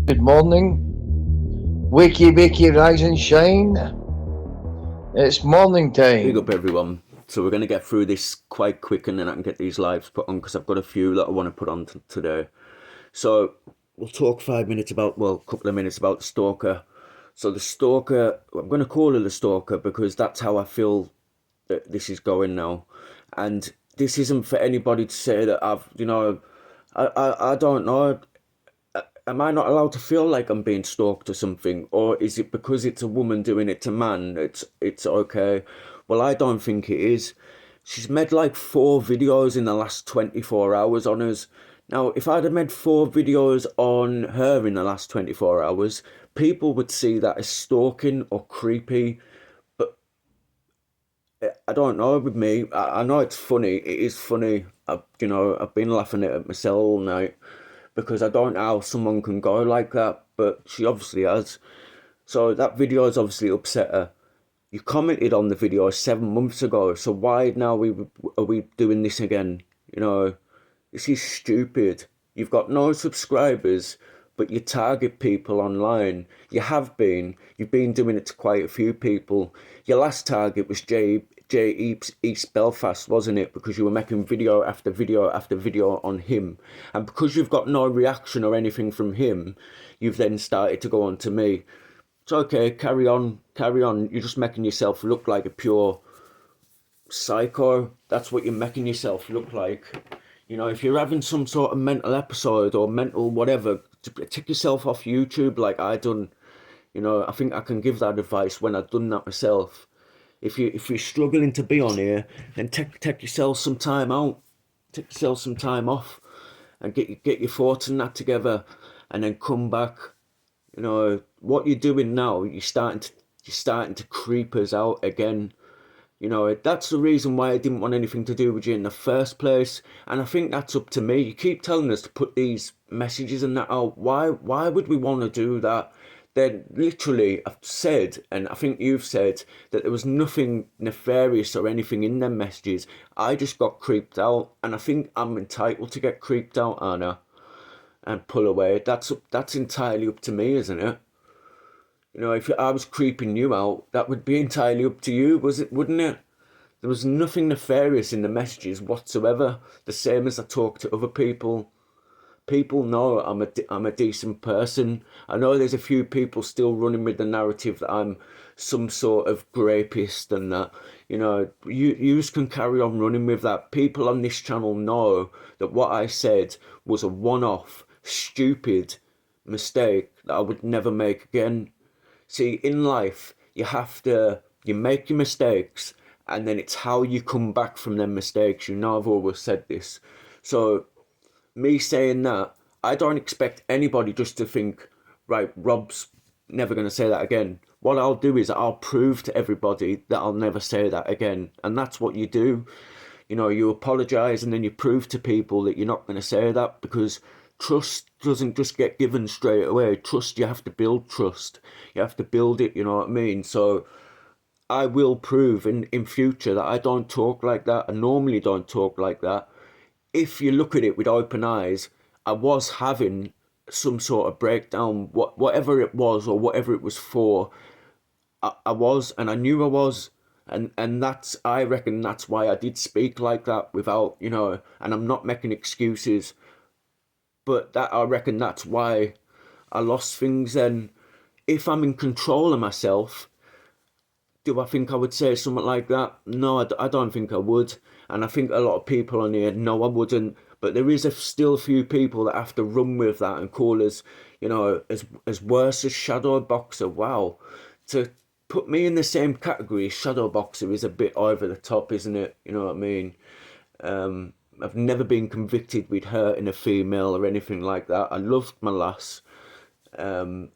Good morning. Wakey, rise and shine. It's morning time. Big up everyone. So we're going to get through this quite quick and then I can get these lives put on because I've got a few that I want to put on today. So we'll talk 5 minutes about, well, a couple of minutes about the stalker. So the stalker, I'm going to call her the stalker because that's how I feel that this is going now. And this isn't for anybody to say that I don't know. Am I not allowed to feel like I'm being stalked or something, or is it because it's a woman doing it to man? It's okay. Well, I don't think it is. She's made like 4 videos in the last 24 hours on us. Now, if I'd have made 4 videos on her in the last 24 hours, people would see that as stalking or creepy. But I don't know with me. I know it's funny. It is funny. I've been laughing at it myself all night because I don't know how someone can go like that, but she obviously has. So that video has obviously upset her. You commented on the video 7 months ago, so why now are we doing this again? This is stupid. You've got no subscribers, but you target people online. You've been doing it to quite a few people. Your last target was East Belfast, wasn't it? Because you were making video after video after video on him. And because you've got no reaction or anything from him, you've then started to go on to me. It's okay, carry on, carry on. You're just making yourself look like a pure psycho. That's what you're making yourself look like. If you're having some sort of mental episode or mental whatever, take yourself off YouTube like I done. I think I can give that advice when I've done that myself. If you're struggling to be on here, then take yourself some time out, take yourself some time off, and get your thoughts and that together, and then come back. What you're doing now, you're starting to creep us out again. That's the reason why I didn't want anything to do with you in the first place. And I think that's up to me. You keep telling us to put these messages and that out. Why would we want to do that? Then literally I've said, and I think you've said, that there was nothing nefarious or anything in them messages. I just got creeped out, and I think I'm entitled to get creeped out, Anna, and pull away. That's entirely up to me, isn't it? If I was creeping you out, that would be entirely up to you, wouldn't it? There was nothing nefarious in the messages whatsoever. The same as I talk to other people. People know I'm a decent person. I know there's a few people still running with the narrative that I'm some sort of rapist and that. You can carry on running with that. People on this channel know that what I said was a one-off, stupid mistake that I would never make again. See, in life, you make your mistakes, and then it's how you come back from them mistakes. I've always said this. So, me saying that, I don't expect anybody just to think, right, Rob's never going to say that again. What I'll do is I'll prove to everybody that I'll never say that again. And that's what you do. You apologise and then you prove to people that you're not going to say that, because trust doesn't just get given straight away. Trust, you have to build trust. You have to build it, you know what I mean? So I will prove in future that I don't talk like that. I normally don't talk like that. If you look at it with open eyes, I was having some sort of breakdown, whatever it was or whatever it was for. I was, and I knew I was, and I reckon that's why I did speak like that without, and I'm not making excuses, but that I reckon that's why I lost things. Then, if I'm in control of myself, do I think I would say something like that? No, I don't think I would. And I think a lot of people on here know I wouldn't. But there is still a few people that have to run with that and call us, as worse as Shadow Boxer. Wow. To put me in the same category as Shadow Boxer is a bit over the top, isn't it? You know what I mean? I've never been convicted with hurting a female or anything like that. I loved my lass. And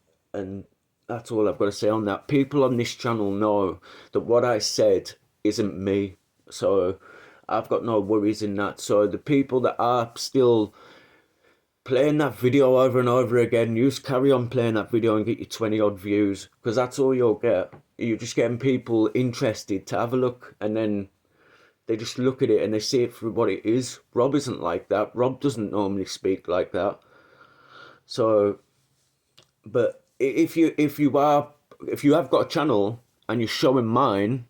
that's all I've got to say on that. People on this channel know that what I said isn't me, so I've got no worries in that. So the people that are still playing that video over and over again, you just carry on playing that video and get your 20 odd views, because that's all you'll get. You're just getting people interested to have a look, and then they just look at it and they see it for what it is. Rob isn't like that. Rob doesn't normally speak like that. So But if you have got a channel and you're showing mine,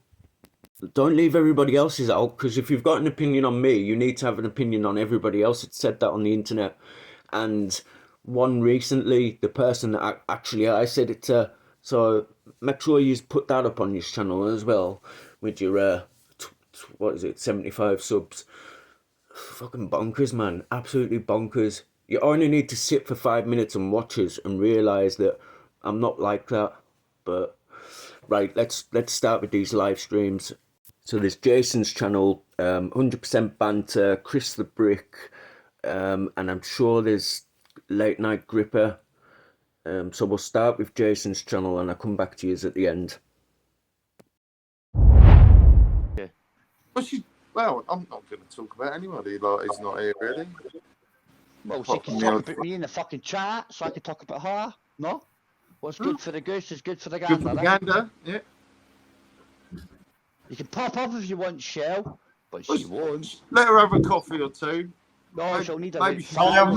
don't leave everybody else's out, because if you've got an opinion on me, you need to have an opinion on everybody else. It said that on the internet. And one recently, the person that I said it to, so make sure you put that up on your channel as well, with your what is it, 75 subs. Fucking bonkers, man. Absolutely bonkers. You only need to sit for 5 minutes and watch us and realise that I'm not like that. But right, let's start with these live streams. So there's Jason's channel, 100% Banter, Chris the Brick, and I'm sure there's Late Night Gripper. So we'll start with Jason's channel and I'll come back to you at the end. Yeah. Well, I'm not going to talk about anybody like he's not here, really. Well, she can talk about me in the fucking chat, so I can talk about her. No? What's good for the goose is good for the gander. Good for the gander, yeah. You can pop up if you want, Shell, but she won't. Let her have a coffee or two. No, she'll need a maybe bit. I've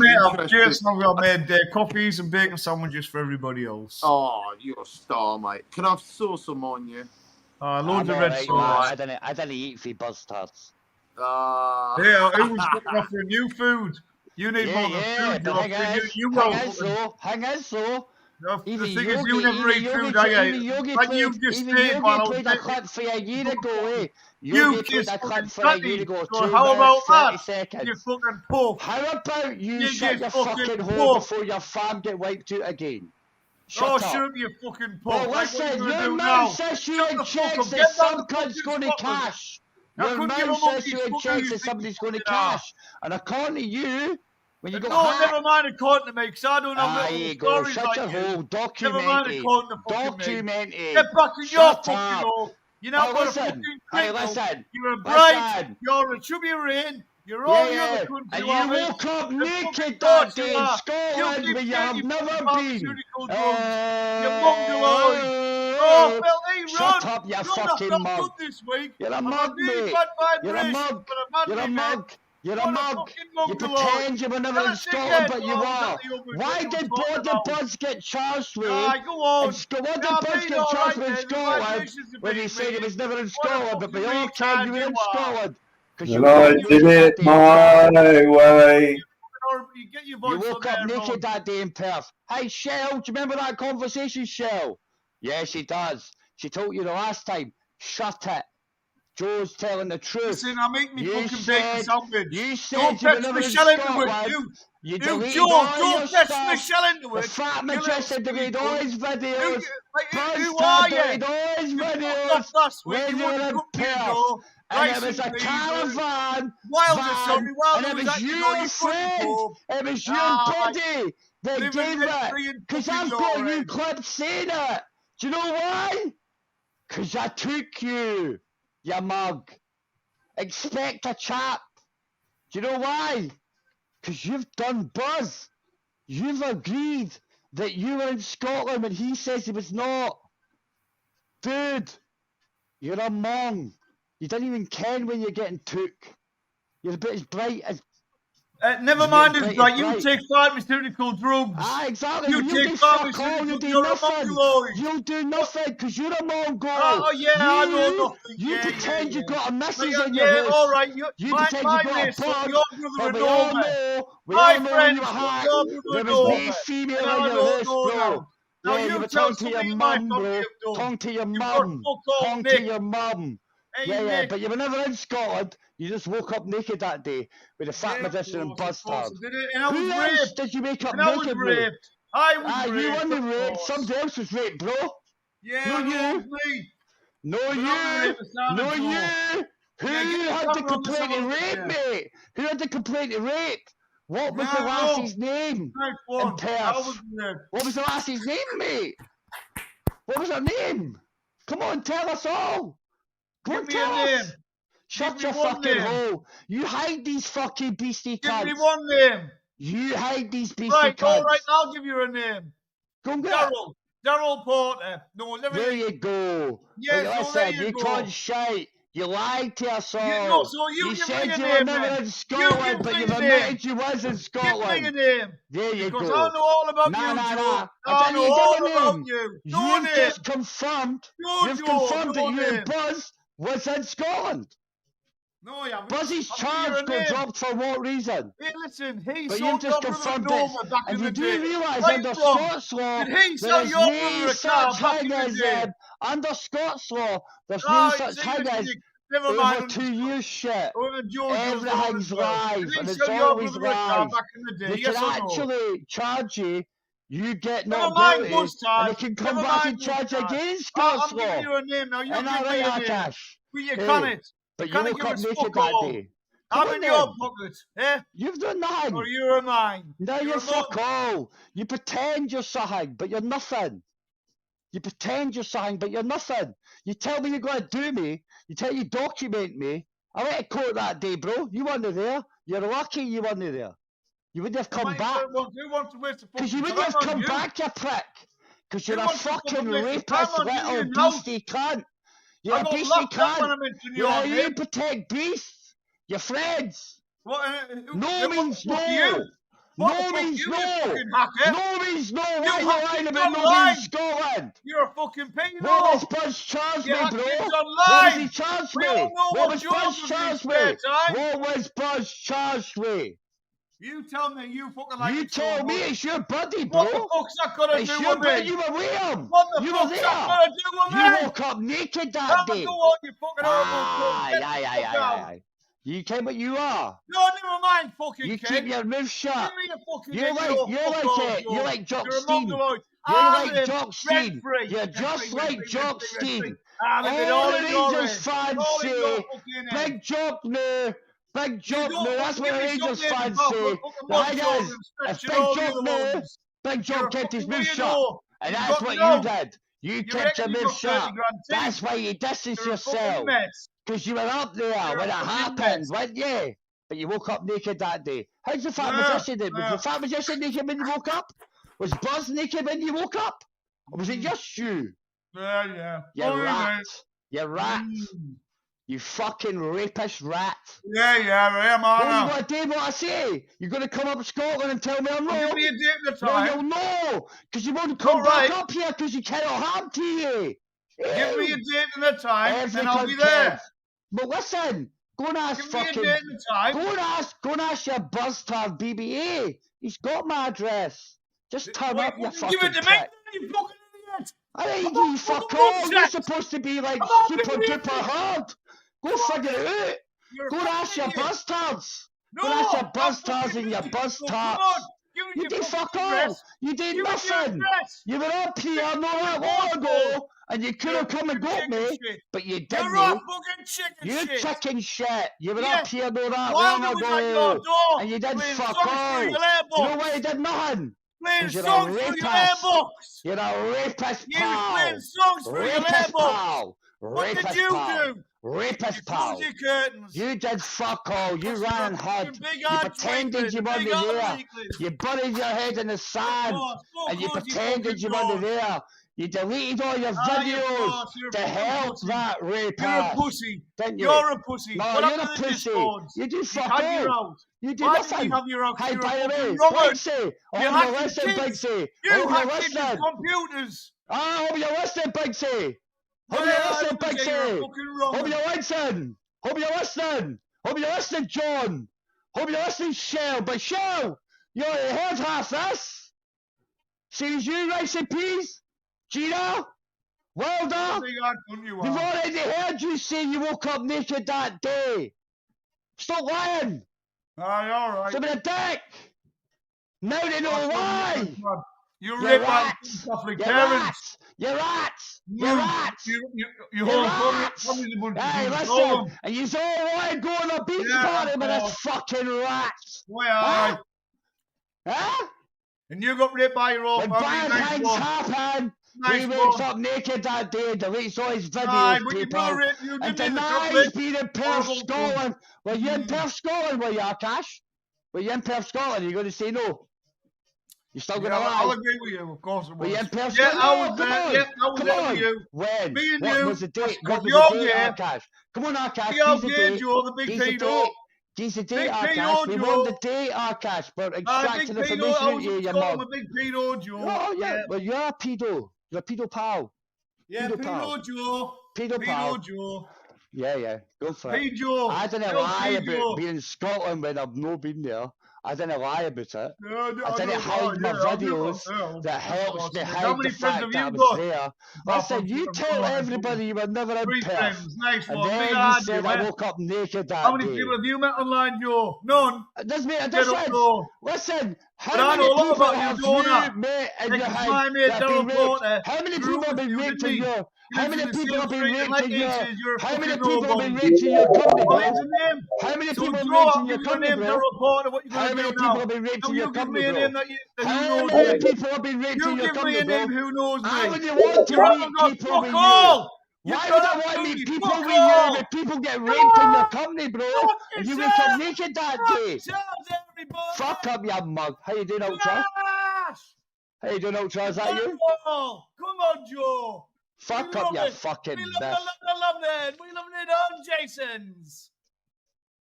made coffees and bacon sandwiches for everybody else. Oh, you're a star, mate. Can I have sauce on you? Loads of red sauce. I didn't eat for buzztards. Yeah, who was looking after new food? You need more than food. Hang on, so. The thing is, you never eat food, like you just said, man. Played a clip for a year ago, eh? You played a clip for a year ago. So how about that? 30 seconds. You fucking puff. How about you shut your fucking hole puff before your farm get wiped out again? Shut up, you fucking puff. Well, listen, your man says you in checks that some cunt's going to cash. Your man says you in checks that somebody's going to cash. And according to you, when you go never mind according to me, because I don't have little stories like your hole, documented. Documented. Get back in your fucking hole. You're not going to fucking listen. You're a bright, you're a chubby rain, you're all the other country. And you woke up naked that day in Scotland where you have never been. You mongoloid. Oh, Phil, shut up, you fucking mug. You're a mug, mate. You're a mug. You're a mug. You're a mug. You pretend you were never in Scotland, but you are. Why did Border Buds get charged with? Go on. What did Buds get charged with in Scotland when he said he was never in Scotland, but we all claimed you were in Scotland? And I did it my way. You woke up naked that day in Perth. Hey, Shell, do you remember that conversation, Shell? Yeah, she does. She told you the last time. Shut it. Joe's telling the truth. Listen, I make me fucking bacon sandwich. You said don't you were never in Scotland. You deleted Joe, all don't your test stuff. Michelle into it. The fat magician deleted all his videos. Who are you? Deleted all his videos when you were in Perth. And it was a caravan. And it was your friend. It was your buddy that gave it. Because I've got you clips saying it. Do you know why? Because I took you. You mug. Expect a chap. Do you know why? Because you've done buzz. You've agreed that you were in Scotland when he says he was not. Dude, you're a mong. You didn't even ken when you're getting took. You're about as bright as... never mind as bright. You take pharmaceutical drugs. Exactly. You take pharmaceutical drugs. You'll do nothing. You'll do nothing because you're a Mongol. Oh, yeah, I know nothing. You pretend you've got a missus in your house. All right. You pretend you've got a bug. But we all know when you were hacked, there was no female in your house, bro. Yeah, you were talking to your mum, bro. Talking to your mum. Talking to your mum. Yeah, but you were never in Scotland. You just woke up naked that day with a fat magician and buzztard. Who else did you wake up naked with? I was raped. You weren't raped. Somebody else was raped, bro. Yeah, no, you. No, you. No, you. Who had the complaint of rape, mate? Who had the complaint of rape? What was the lassie's name in Perth? What was the lassie's name, mate? What was her name? Come on, tell us all. Give me a name. Shut your fucking hole. You hide these fucking beastie cunts. Give me one name. You hide these beastie cunts. Right, all right, I'll give you a name. Go and get Daryl Porter. No, there you go. Yes, listen, you can't shite. You lied to us all. No, so you give said me a you name, were never then. in Scotland, but you've admitted you was in Scotland. Give me a name. There you because go. I know all about you, Joe. I know all about you. No You've name. just confirmed. You've confirmed that you and Buzz was in Scotland. No, I haven't. Buzz's charge got dropped for what reason? Hey, listen, he But sold you've just your brother confirmed Nova it. back And in you the do day. realise Right under from. Scots law, Did he there sell is your brother no a car such back in thing the as, day? under Scots law, there's no Right, such see, thing listen, as never mind. over 2 years shit. Joe Everything's live, Did and he it's sell your always brother a car live. back in the day? They Yes can or no? actually charge you. You get Never not mind guilty, Buzz time. and they can come Never back mind and charge Buzz you time. again Scots I'm law. giving you a name now. You And give I me a like name. Akash. But you Hey, can't it. But You you can't woke give up us naked fuck that all. day. I'm Come in on your then. pocket, eh? You've done nothing. Or you're mine. No, you're fuck all. You pretend you're something, but you're nothing. You pretend you're something, but you're nothing. You tell me you're going to do me. You tell you document me. I went to court that day, bro. You weren't there. You're lucky you weren't there. You wouldn't have come back. Who wants to waste the Because you fucking wouldn't have time on come you? back, you prick. Because you're Who a wants to fucking fucking waste the rapist, time on you little in house? beastie cunt. You're I a got beastie laughed at when I cunt. mentioned You your know, you name. protect beasts. Your friends. What, No means what no. you? What the No fuck means you, no. you fucking hacker? No means no. What You are you hacked lying kids about no online. means Scotland? You're a fucking pedo. What was Buzz charged You me, hacked bro? kids What online. was he charged We me? all know What what was Joe Buzz does in his charged spare me? time. What was Buzz charged me? You tell me you fucking like You it so told me much. it's your buddy, What the bro. fuck's that got to It's do your with buddy. me? You were with him. What the You were fuck's that there. got to do with You me? woke up naked that Come day. and go on, you fucking horrible cunt. Get the Aye. fuck out. You came what you are. No, never mind, fucking You kid. keep your mouth shut. Give me a fucking You're name, like Joe. Jock You're a Steen. mongoloid. You're like live Jock Steen. rent-free. You're just like Jock Steen. I live it All all the in your Rangers head. fans All in your say, fucking head. Big Jock no. Big Jock don't no. That's fucking what give me Rangers something fans about say. fucking The thing Montreal is, and if stretching Big all the Jock other no, ones. Big You're Jock a kept his fucking mouth shut. weirdo. And You've that's got what no- you did. You You kept your reckon mouth you've got 30 shut. grand teeth? That's why you distance You're a fucking yourself. mess. Because you were up there You're when a it fucking happened, mess. weren't you? But you woke up naked that day. How's the fat Yeah, magician then? Was yeah. the fat magician naked when you woke up? Was Buzz naked when you woke up? Or was it just you? Yeah. You Oh, rat. You rat. Mm. You fucking rapist rat. Yeah, I am. What are you going to do what I say? You're going to come up to Scotland and tell me I'm wrong? Give me a date at the No, time. you'll know. Because you won't come All back right. up here because you cannot harm to you. Give me a date and a time, Every and I'll be cunt there. cares. But listen, go and ask Give me a fucking... date and a time. Go and ask your buzztard BBA. He's got my address. Just turn up, you fucking Give it to me, prick. you fucking idiot. I think I'm you not fuck fucking all. You're upset. supposed to be like I'm not super fucking duper idiot. hard. Go figure it out. You're a Go and fucking ask your idiot. buzztards. No, Go and ask your I'm buzztards fucking and your idiot. buzz So tarts. come on, give me You your did fucking fuck all. address. You did Give me your nothing. address. You were up here not that You're long ago, awful. and you could You're have come and got chicken me, shit. but you You're didn't. a fucking chicken You shit. chicken shit. You were Yeah. up here not that Wilder long was at your ago, door, and you did playing fuck songs all. through You your know airbox. why you did nothing? Playing 'Cause you're a songs through your rapist. airbox. You're a rapist You was pal. playing songs through your Rapist airbox. pal. What did Rapist you pal. do? Rapist You pal. closed your curtains. You did fuck all. You Because ran you're and a hid. fucking big You hard pretended weakling, you weren't big hard there. weakling. You buried your head in the sand. course, of And you course you pretended fucking you weren't don't. there. You deleted all your Of videos course, you're a to fucking help pussy. that You're a rapist. pussy. Didn't you? You're a pussy. No, What you're happened a to the pussy. Discords? You do You fuck had your all. out. You do Why nothing. did you have your out? Hey, You're by the way, fucking wrong. Bigsy, I You're hope you're hacking listening, kids. Bigsy. I You hope you're hack kids listening. with computers. I hope you're listening, Bigsy. Hope Yeah, you're I listening, don't think you're Bigsy. fucking wrong. Hope you're listening. Hope you're listening. Hope you're listening, John. Hope you're listening, Shell. But Shell, you already heard half this. Seems you, Rice and Peas, Gina, Wilder. Big hard cunt you We've are. already heard you say you woke up naked that day. Stop lying. Aye, all right. Stop being a dick. Now they know why. You're You're raped by rats. Catholic You're parents. rats. You're rats. You're rats. You You're hold rats. families a bunch of Hey, people. listen. And you all want to go on a beach Yeah, party with oh. this fucking rats. Why, aye. Huh? And you got raped by your own When family. bad Nice things one. happen, Nice he wakes one. up naked that day, deletes all his Aye, videos, but you people, know, rape you and didn't in the denies chocolate. being in Perth, Horrible Scotland. Were you in Mm. Perth, Scotland, were you, Akash? Were you in Perth, Scotland? Are you going to say no? You still gonna lie? I'll agree with you, of course. Were you in person? Yeah, I was Come there. on. Yeah, I was Come there on. with you. When? Me and What you. was the date? What was You're the date, here. Arkash? Come on, Arkash. You're He's the here, date. Joe, the big He's the pedo. date. He's the date, Big Arkash. pedo, We Joe. want the date, Arkash. We're Big extracting pedo. information I out was of you, in you Scotland mug. with big pedo, Joe. Oh, yeah. Well, you're a pedo. You're a pedo pal. Yeah, pedo pal. pedo, Joe. Pedo pal. Pedo, Joe. Yeah. Go for it. Pedo. I didn't lie about being in Scotland when I've not been there. I didn't lie about it. I didn't hide my videos that helps me hide the fact that I was there. Listen, you tell everybody you were never in Perth. Nice And one. then Big you said I argument. woke up naked that How many day. people have you met online, Joe? None. Listen, how But I many know a lot people about you, have don't I? you met in your This is head my mate, that have been Daryl raped? Porter. How many Grew people have with been you, raped didn't in he? your... How Lives many in the people same have been street raped like in your... ages. You're a How many fucking people have been nobody. raped in your company, What bro? is the name? How many So, people have been Joe, raped I'll in your give you a company, name, bro? Daryl Porter. What you How going to many do people now? have been raped Now, in your you give company, me a bro? name that who How knows many me. people have been raped in You your give me company, a bro? name who knows me. I wouldn't want to You haven't meet got people with fuck you. all. Why would I want to meet people with you when people get raped in your company, bro? And you wake up naked that day. Fuck up, you mug. How you doing, Ultra? How you doing, Ultra? Is that you? Come on, Joe. Fuck up, you fucking We bitch. love it. We love it on Jason's.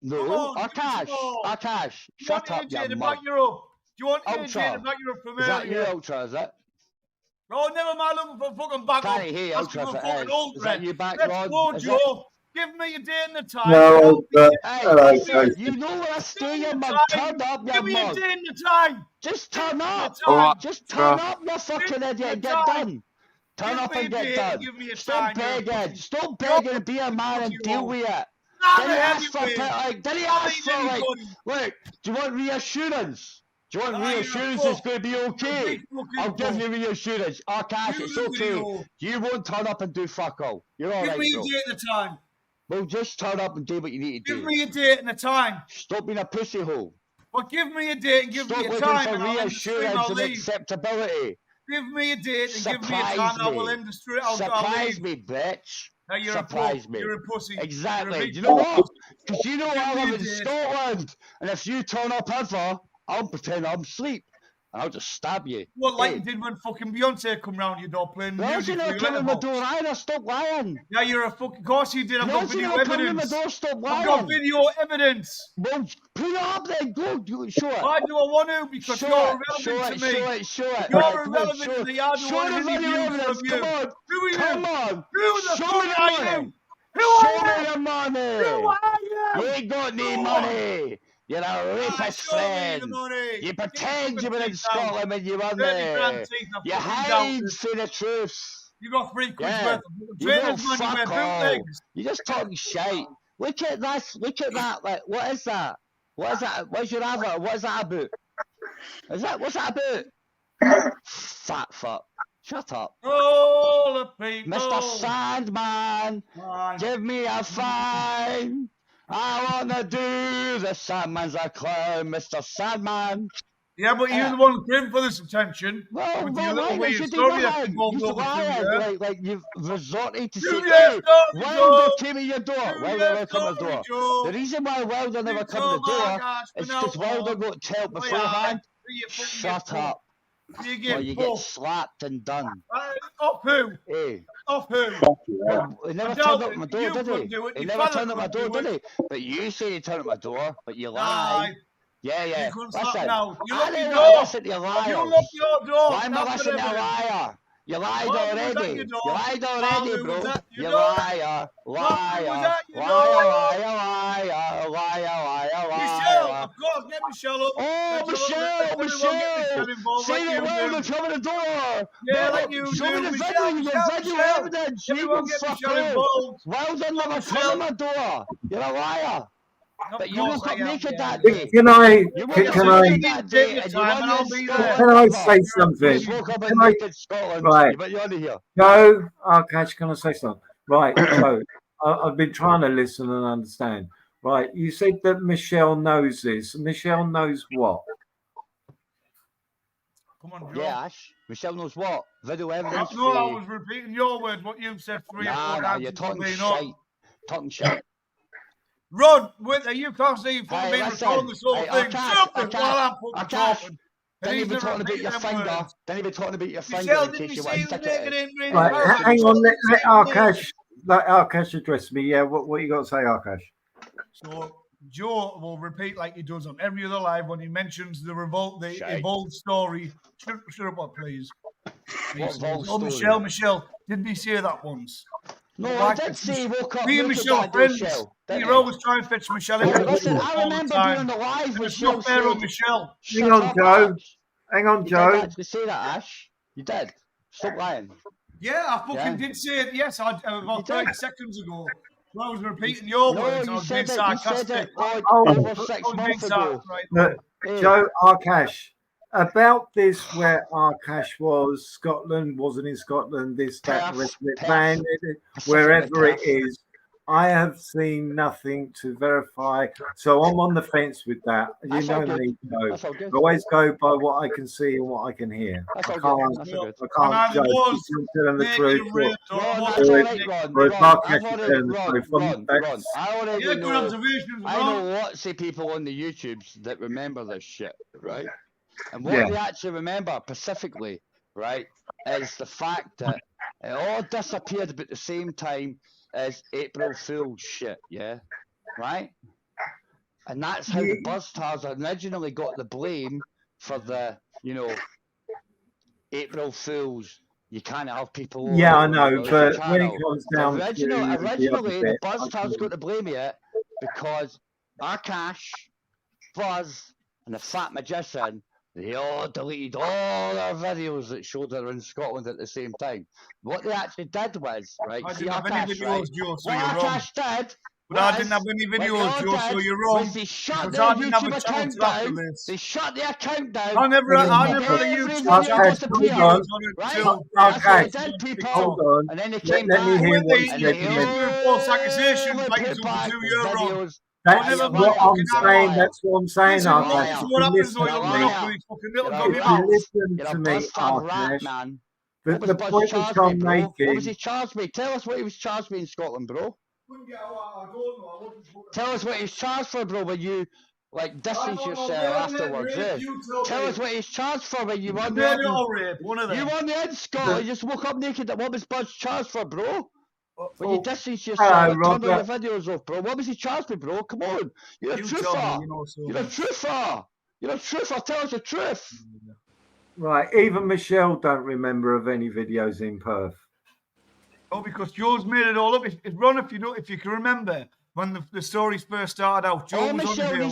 No, Akash, shut up, you mug. Do you want AJ Ultra. to back you up from Is that you, earlier? Ultra, is it? Oh, never mind looking for fucking back up. Can't hear That's Ultra for if it fucking is. old Is that you back, Let's Rod? go, Is Joe. Give me a day and a time. No, hello, Hey, Jason. you know where I stay, you mug. Turn up, you Give me a mug. day and a time. Just turn up. Alright, Just turn up, you fucking idiot, and get done. Turn up and get done. Stop begging. Stop begging and be a man and deal with it. Did he ask for look, do you want reassurance? Do you want reassurance it's going to be okay? I'll give you reassurance. Akash, it's okay. You won't turn up and do fuck all. You're alright, bro. Give me a day and a time. Well, just turn up and do what you need to do. Give me a date and a time. Stop being a pussy hole. Well, give me a date and give me a time. Stop looking and for I'll end the stream, reassurance I'll and leave. acceptability. Give me a date and give me a Surprise time. I me. will end the stream. I'll Surprise leave. me, bitch. Now you're Surprise a me. You're a pussy. Exactly. Do Do you know what? Because you know I Give me live a in date. Scotland, and if you turn up ever, I'll pretend I'm asleep, and I'll just stab you. What, like Hey. you did when fucking Beyonce come round your door playing Well, music you for never your come in my letterbox? door either. Stop lying. Yeah, you're a fucking... Of course you did. I've got You video never come in my evidence. door. Stop I've got lying. video evidence. Well, put it up then. Go. Show it. Why do I want to? Because Show you're it. irrelevant to me. Show it. You're Right, come on, irrelevant show to it. me. I don't Show want the any video views evidence. from you. Come on. Who are you? Come on. Who the Show fuck me the are money. you? Who Show are me you? the money. Who are you? You ain't got any Go on. money. You're a rapist Show me the friend. money. You Get pretend your you were in teeth down. Scotland when you were 30 there. grand teeth, I You fucking hide doubt it. for the truth. You got 3 quid's Yeah. worth of You know, trainers, man. You wear fuck all. bootlegs. You're just talking shite. Look at this. Look at that. Like, what is that? What is that? What's your advert? What is that about? What's that about? Fat fuck. Shut up. All the people. Mr. Sandman, Man. give me a fine. I wanna do the Sandman's a clown, Mr. Sandman. Yeah, but you're the one paying for this attention. Well, with your little why weird should you story do that's that? been going You over lying, 2 years. like you've resorted to You say, just hey, told me, Wilder Joe. came in your door. You Wilder just never come in the told me, door. Joe. The reason why Wilder never You come in the told my door gosh, is but because now, Wilder Paul. got told Oh, yeah, beforehand. you fucking Shut get up. You get Or you get fucked. slapped and done. Off who? Hey. Off who? Well, he never I turned doubt up it. my door, You did couldn't he? do it. He Your never father turned up my door, couldn't do did he? But you say he turned up my door, but you lie. Aye. Yeah. You couldn't stop Listen, now. You I locked your don't door. listen to your liars. You locked your door. Why am I That's listening to a evidence. liar? You lied Why was already. that your door? You lied Why already, was bro. that your You door? liar. was Liar. that your Michelle, Liar. of course, get Michelle up. Oh, Michelle. Say that Wilder come in the door. Yeah, No, like you show do. me the Michelle, video. You got Michelle, video evidence. You Everyone can get fuck Michelle off. involved. Wilder never come Michelle. in my door. You're a liar. Of But you course woke I up am, naked yeah. that day. Can I You woke up can I naked that day Take your and you time and weren't I'll in be Scotland. can I ever. say You something? just woke up in Can I naked Scotland. Right. But you're on here. go? Catch, can I say something? Right. So I've been trying to listen and understand. Right. You said that Michelle knows this. Michelle knows what? Come on, Joe. Yeah, Ash. Michelle knows what? Video evidence. No, I was repeating your words, what you've said 3 or 4 Nah, times. you're since talking you've been on. shite. Talking shit. Run with you can't see you fucking Hey, being listen. recording this whole Hey, thing. Akash, Stop it Akash, while I'm fucking Akash. talking. Then you'll be talking about your finger. Then you'll be talking about your finger Michelle, in didn't case you you say want to he was stick it making in. it really Right, perfect? hang on, let Arkash address me. Yeah, what you got to say, Arkash? So Joe will repeat like he does on every other live when he mentions the evolved story. Shut up, please. What evolved story? Michelle, didn't he say that once? No, I did say he woke up Me and naked Michelle are that day, friends. Shell. You always try and fetch Michelle into the Listen, room I all the remember time. doing the live And when it's not Shell fair on said, Michelle. Hang on, Joe. Hang on, You Joe. did actually say that, Ash. You did. Stop lying. Yeah, I fucking did say it. Yes, about 30 seconds ago. Well, I was repeating your words. I was being sarcastic. You said it like Oh, over 6 months ago. Look, Joe, Arkash, about this where Arkash was, Scotland, wasn't in Scotland, this, that, and the rest of it, man, wherever it is, I have seen nothing to verify. So I'm on the fence with that. You know me, Joe. I always go by what I can see and what I can hear. I can't judge if you're telling the truth or if Arkash is telling the truth. I already know. I know lots of people on the YouTubes that remember this shit, right? And what they actually remember specifically, right, is the fact that it all disappeared about the same time as April Fool's shit, yeah? Right? And that's how the Buzzstars originally got the blame for the, April Fool's. You can't have people. Yeah, I know, but when it comes down originally, the Buzzstars got the blame of it because Arkash, Buzz, and the Fat Magician, they all deleted all their videos that showed her in Scotland at the same time. What they actually did was, right? I See, didn't have any videos, Joe, so you're wrong. Arkash did. But I didn't have any videos, Joe, so you're wrong. They shut their YouTube account down. They shut the account down. I never had a YouTube channel. Hold on. And then they came Let me hear what you doing false accusations like you took 2 years wrong. That's what I'm saying. That's what I'm saying, Arkash. What happens when you listen to me, Arkash. The point which I'm making. What was he charged me? Tell us what he was charged me in Scotland, bro. Tell us what he's charged for, bro, when you distance yourself afterwards. Tell us what he's charged for when you won the You won the in Scotland, you just woke up naked. What was Buzz charged for, bro? When you distance yourself and turn all your videos off, bro. What was he charged for, bro? Come on. You're a truther. You're a truther. You're a truther. Tell us the truth. Right, even Michelle don't remember of any videos in Perth. Oh, because Joe's made it all up. Ron, if you can remember when the stories first started out, Joe was on the hill.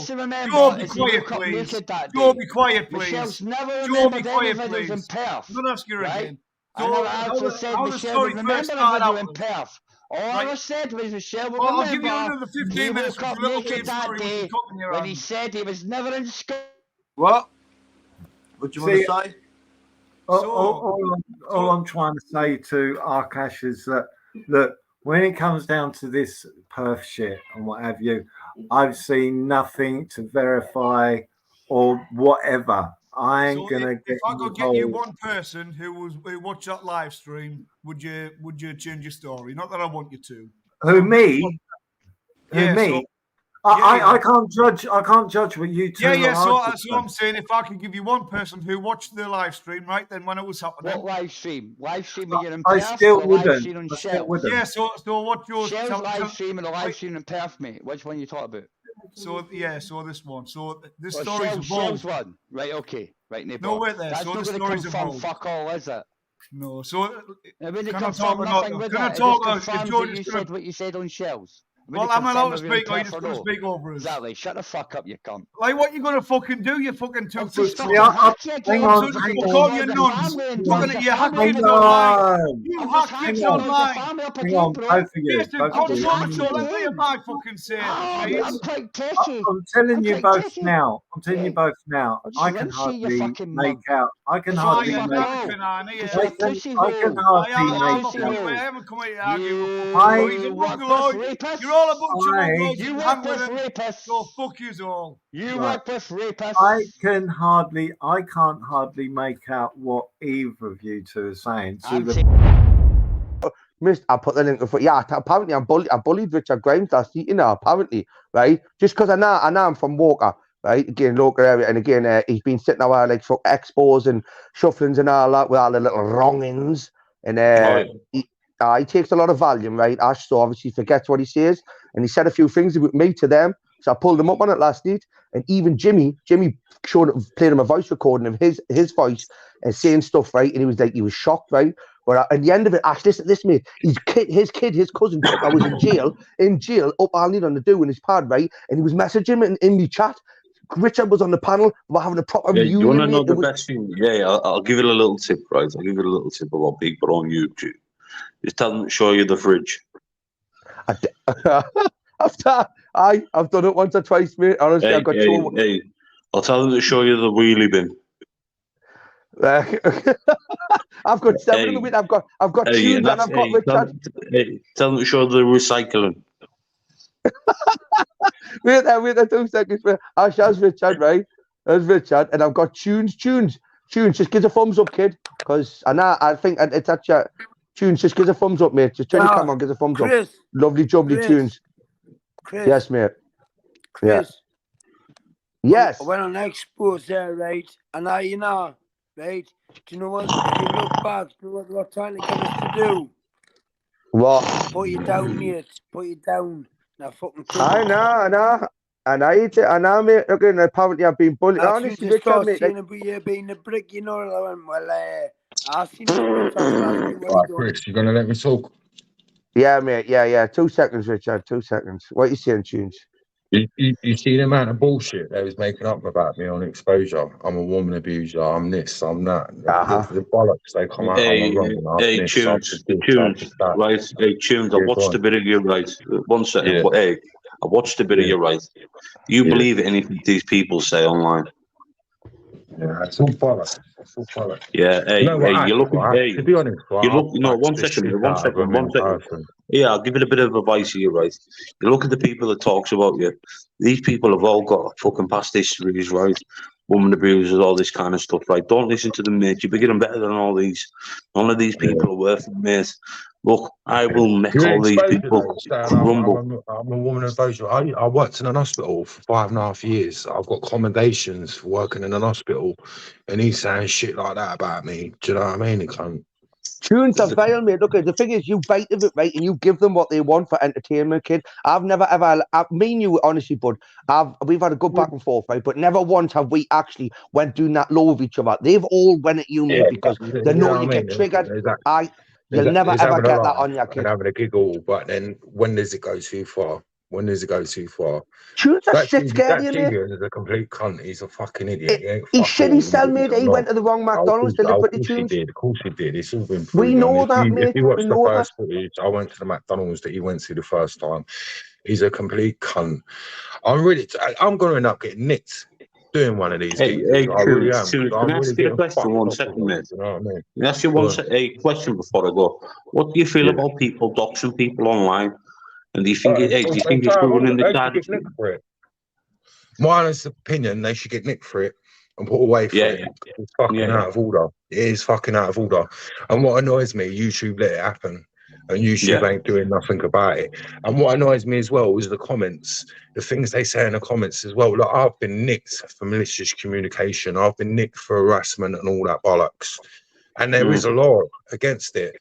Joe, be quiet, please. Joe, be quiet, please. Michelle's never remembered any videos in Perth. I'm not asking you again. I never actually said Michelle would remember a video in Perth. All I said was Michelle would remember. I'll give you another 15 minutes. He woke up naked that day when he said he was never in Scotland. What? What do you want to say? All I'm trying to say to Arkash is that, look, when it comes down to this Perth shit and what have you, I've seen nothing to verify or whatever. I ain't gonna get. If I could get you one person who watched that live stream, would you change your story? Not that I want you to. Who, me? Who, me? I can't judge. I can't judge what you two. So I'm saying, if I could give you one person who watched the live stream, right, then when it was happening. What live stream? Live stream again in Perth? I still wouldn't. Yeah. So what yours? Shell's live stream and the live stream in Perth, mate. Which one are you talking about? So this one. So this story's Shell's one. Right. Okay. Right. No, wait there. That's so not the going to confirm evolved. fuck all, is it? No. So can I talk nothing with can it? I talk? You said what you said on Shells. Well, I'm allowed to speak, or you just going to speak over us? Exactly. Shut the fuck up, you cunt. Like, what you going to fucking do, you fucking two-foot? Hang on. Call your nuns. Talking at your hack kids online. You hack kids online. Hang on, both of you. My fucking say. I'm quite techy. I'm telling you both now. I can hardly make out. I can hardly make out. You're all a bunch of mongrels. You work with rapists. So fuck you all. You work with rapists. I can't hardly make out what either of you two are saying. I put the link for apparently I bullied Richard Grimes last week, apparently, right? Just because I know I'm from Walker. right? Again, local area, and again, he's been sitting out like for expos and shufflings and all that with all the little wrongings, and he takes a lot of Valium, right? Ash, so obviously forgets what he says, and he said a few things with me to them, so I pulled him up on it last night, and even Jimmy played him a voice recording of his voice and saying stuff, right? And he was shocked, right? But at the end of it, Ash, listen, mate, his cousin, I was in jail, up all night on the do in his pad, right? And he was messaging him in the chat. Richard was on the panel. We're having a proper reunion. You want to know mate. the best thing? Yeah, I'll give you a little tip, right? I'll give you a little tip about people on YouTube. Just tell them to show you the fridge. I've done it once or twice, mate. Honestly, I've got shown. Hey, I'll tell them to show you the wheelie bin. I've got 7 of them. I've got Tunes and I've got Richard. Tell them to show the recycling. wait there 2 seconds. Ash, that's Richard, right? That's Richard, and I've got Tunes. Just give a thumbs up, kid, because I think it's actually Tunes. Just give a thumbs up, mate. Just turn your camera on, give a thumbs up. Lovely jubbly Tunes. Chris. Yes, mate. Chris. Yeah. Yes. I went on expos there, right? And now you know, right? Do you know what? If you look back, do you know what they're trying to get us to do? What? Put you down, mate. Put you down. Now fucking. I know, mate. Look, and apparently I've been bullied. Honestly, Richard, mate. You're being a brick, you know. I went, well, I seen you. Chris, you gonna let me talk? Yeah, mate. Yeah. 2 seconds, Richard. 2 seconds. What are you saying, Tunes? You see the amount of bullshit they was making up about me on exposure. I'm a woman abuser. I'm this. I'm that. The bollocks they come out. Tunes. Right. Hey, Tunes. I watched a bit of you. Right. 1 second. Yeah. But hey, I watched a bit of you. Right. You believe anything these people say online? Yeah, it's all bollocks. Yeah, hey, you look at to be honest, you look. No, 1 second. Yeah, I'll give it a bit of advice here, right? You look at the people that talks about you. These people have all got fucking past histories, right? Woman abusers, all this kind of stuff, right? Don't listen to them, mate. You're bigger and better than all these. None of these people are worth it, mate. Look, I will make all these people crumble. I'm a woman of abuser. I worked in an hospital for 5.5 years. I've got commendations for working in an hospital, and he's saying shit like that about me. Do you know what I mean? It can't. Tunes are vile, mate. Look, the thing is, you bite of it, right, and you give them what they want for entertainment, kid. I've never ever, me and you, honestly, bud, we've had a good back and forth, right, but never once have we actually went doing that low with each other. They've all went at you, mate, because they know you get triggered. Exactly. You'll never ever get that on your kid. Having a giggle, but then when does it go too far? Tunes are shit scared, you mate. He's a complete cunt. He's a fucking idiot. He shit himself, mate. He went to the wrong McDonald's to live with the Tunes. Of course he did. It's all been proven. We know that, mate. If you watch the first footage, I went to the McDonald's that he went to the first time. He's a complete cunt. I'm going to end up getting nicked doing one of these. Hey, can I ask you a question 1 second, mate? You know what I mean? Can I ask you a question before I go? What do you feel about people doxing people online? And do you think it's ruining the dad? My honest opinion, they should get nicked for it and put away for it. It's fucking out of order. It is fucking out of order. And what annoys me, YouTube let it happen. And YouTube ain't doing nothing about it. And what annoys me as well is the comments, the things they say in the comments as well. Look, I've been nicked for malicious communication. I've been nicked for harassment and all that bollocks. And there is a law against it.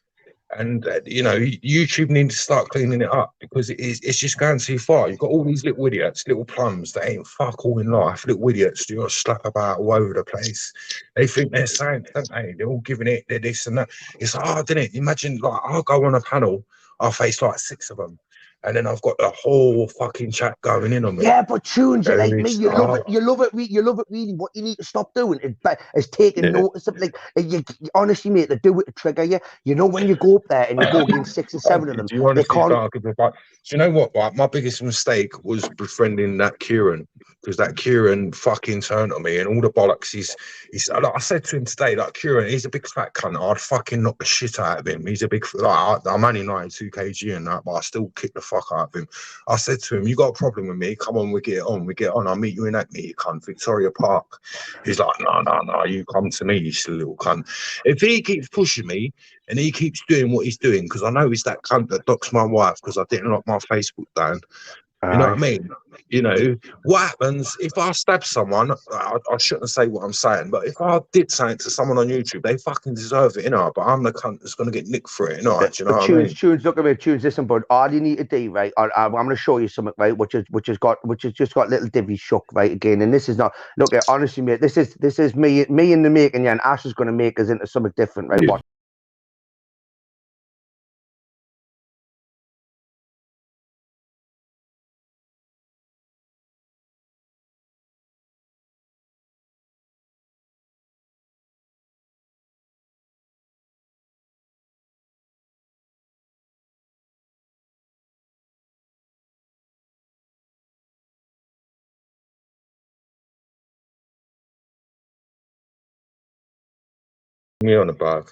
And, YouTube needs to start cleaning it up because it's just going too far. You've got all these little idiots, little plums that ain't fuck all in life, little idiots do not slap about all over the place. They think they're saying, don't they? They're all giving it, they're this and that. It's hard, isn't it? Imagine, like, I'll go on a panel, I'll face like 6 of them. And then I've got the whole fucking chat going in on me. Yeah, but Tunes, you like me. You love it really. What you need to stop doing is taking notice of, like, honestly, mate, they do it to trigger you. You know, when you go up there and you go against 6 or 7 of them, do you know what? Like, my biggest mistake was befriending that Kieran, because that Kieran fucking turned on me and all the bollocks. He's like, I said to him today, like, Kieran, he's a big fat cunt. I'd fucking knock the shit out of him. He's a big, like, I'm only 92 kg and that, but I still kick the fuck out of him. I said to him, you got a problem with me? Come on, we get on. I'll meet you in Acme, you cunt, Victoria Park. He's like, no, you come to me, you silly little cunt. If he keeps pushing me and he keeps doing what he's doing, because I know he's that cunt that docks my wife because I didn't lock my Facebook down, You know what I mean? You know, what happens if I stab someone? I shouldn't say what I'm saying, but if I did something to someone on YouTube, they fucking deserve it, you know. But I'm the cunt that's going to get nicked for it, you know. Do you know what I mean? Tunes, look at me, Tunes. Listen, bud. All you need to do, right? I'm going to show you something, right? Which has just got little divvies shook, right? Again, and this is not. Look, honestly, mate. This is me in the making, yeah. And Ash is going to make us into something different, right? Watch. Me on the bag.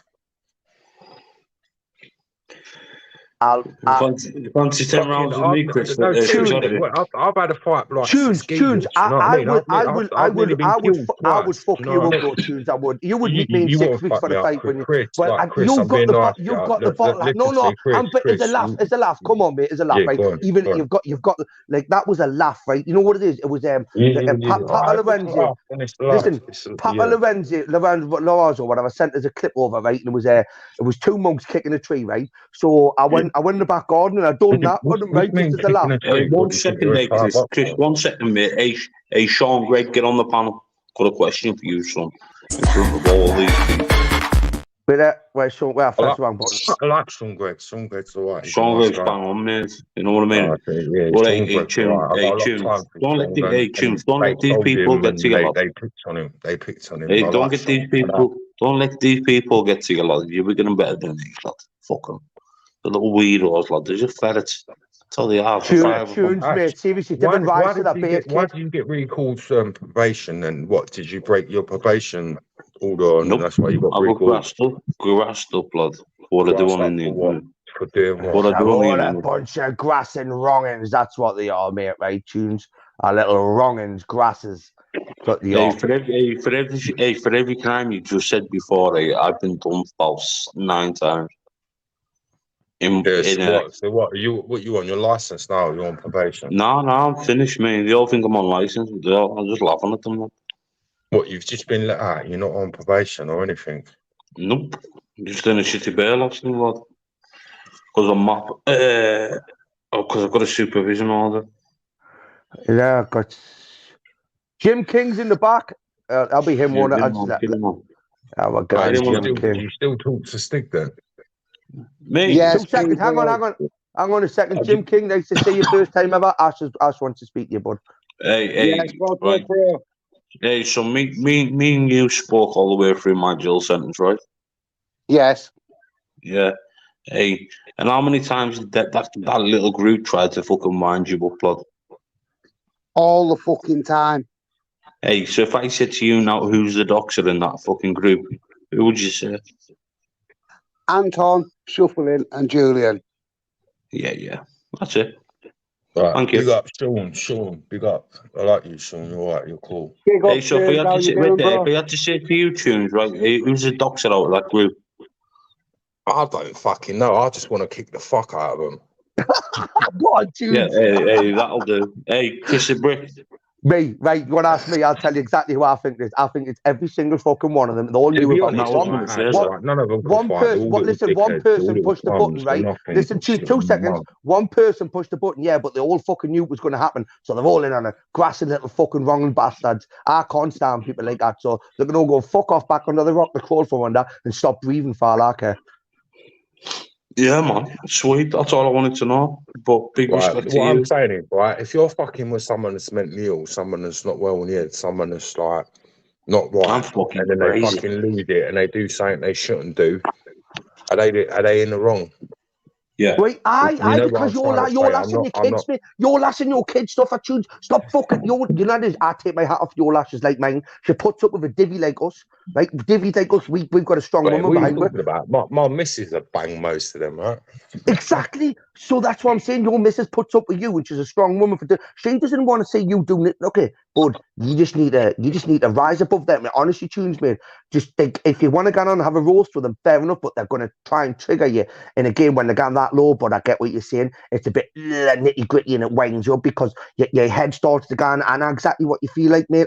You fancy 10 rounds with me, Chris? No, I've had a fight like Tunes. I would fuck you up, though, Tunes. I would. You would meet me in 6 weeks for the fight, wouldn't you? But you've got the bottle. No. It's a laugh. It's a laugh. Come on, mate. It's a laugh, right? Even you've got like that was a laugh, right? You know what it is? It was Papa Lorenzo. Listen, Papa Lorenzo, whatever, sent us a clip over, right? And it was 2 monks kicking a tree, right? So I went in the back garden and I done that for them, right? Just as a laugh. 1 second, mate, Chris. 1 second, mate. Hey, Sean Greg, get on the panel. Got a question for you, son. In front of all these people. Where's Sean? Where I pressed wrong button. I like Sean Greg. Sean Greg's alright. Sean Greg's bang on, mate. You know what I mean? Well, hey, Tunes. Don't let these people get together. They picked on him. Hey, don't let these people get together. You'll be getting better than these, lad. Fuck them. The little weirdos, lad. They're just ferrets. That's all they are. Tunes, mate. Seriously, didn't rise to that bait. Why did you get recalled probation? And what did you break your probation order? And that's why you got recalled. Grassed up, lad. What are they doing in the for doing what? A bunch of grass and wrongins. That's what they are, mate. Right, Tunes. Our little wrongins, grasses. For every crime you just said before, I've been done false 9 times. So what you on your license now? You're on probation? No, I'm finished, man. They all think I'm on license. I'm just laughing at them. What, you've just been let out? You're not on probation or anything? Nope. I'm just in a shitty bail, actually, lad. Because I've got a supervision order. Yeah, I've got Jim King's in the back. I'll be him one. You still talk to Stig then? Me? Yes. 2 seconds. Hang on a second. Jim King, nice to see you. First time ever. Ash wants to speak to you, bud. Hey, right. Hey, so me and you spoke all the way through my jail sentence, right? Yes. Yeah. Hey, and how many times did that little group tried to fucking wind you up, blood? All the fucking time. Hey, so if I said to you now, who's the doxer in that fucking group, who would you say? Anton, Shuffling, and Julian. Yeah. That's it. Right. Thank you. Big up, Sean. Big up. I like you, Sean. You're alright. You're cool. Hey, so if we had to say for you, Tunes, right? Who's the doxer out of that group? I don't fucking know. I just want to kick the fuck out of them. What, Tunes? Yeah, hey, that'll do. Hey, Chris the Brick. Me, right? You want to ask me? I'll tell you exactly who I think it is. I think it's every single fucking one of them. They all knew about it. None of them. One person pushed the button, right? Listen, 2 seconds. One person pushed the button, yeah, but they all fucking knew it was going to happen. So they're all in on it. Grassy little fucking wrong bastards. I can't stand people like that. So they're going to go fuck off back under the rock, the crawl from under, and stop breathing for all I care. Yeah, man. Sweet. That's all I wanted to know. But big respect to you. What I'm saying is, right, if you're fucking with someone that's mentally ill, someone that's not well in the head, someone that's like not right, and then they fucking lose it and they do something they shouldn't do, are they in the wrong? Yeah. Wait, because you're lashing your kids, mate. You're lashing your kids stuff at Tunes. Stop fucking. You know this. I take my hat off your lashes like mine. She puts up with a divvy like us. Like Divvy's like us, we've got a strong woman behind us. My missus have banged most of them, right? Exactly. So that's what I'm saying. Your missus puts up with you, and she's a strong woman. She doesn't want to see you doing it. Okay, but you just need to rise above them. Honestly, tunes, mate. Just think, if you want to go on and have a roast with them, fair enough. But they're going to try and trigger you in a game when they're going that low. But I get what you're saying. It's a bit nitty gritty and it winds you up because your head starts to go on. I know exactly what you feel like, mate.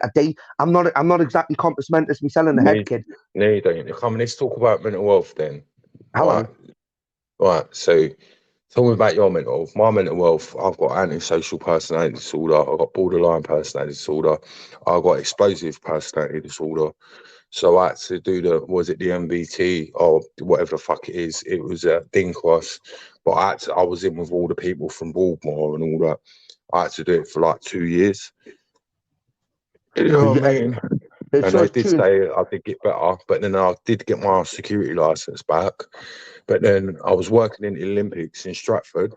I'm not exactly complimentous myself in the head, kid. No, you don't. Come on, let's talk about mental health then. How on? Right, so tell me about your mental health. My mental health, I've got antisocial personality disorder, I've got borderline personality disorder, I've got explosive personality disorder. So I had to do the MVT or whatever the fuck it is. It was a Dinkwas, but I was in with all the people from Baltimore and all that. I had to do it for like 2 years. You know what I mean? And they did say I did get better, but then I did get my security license back. But then I was working in the Olympics in Stratford,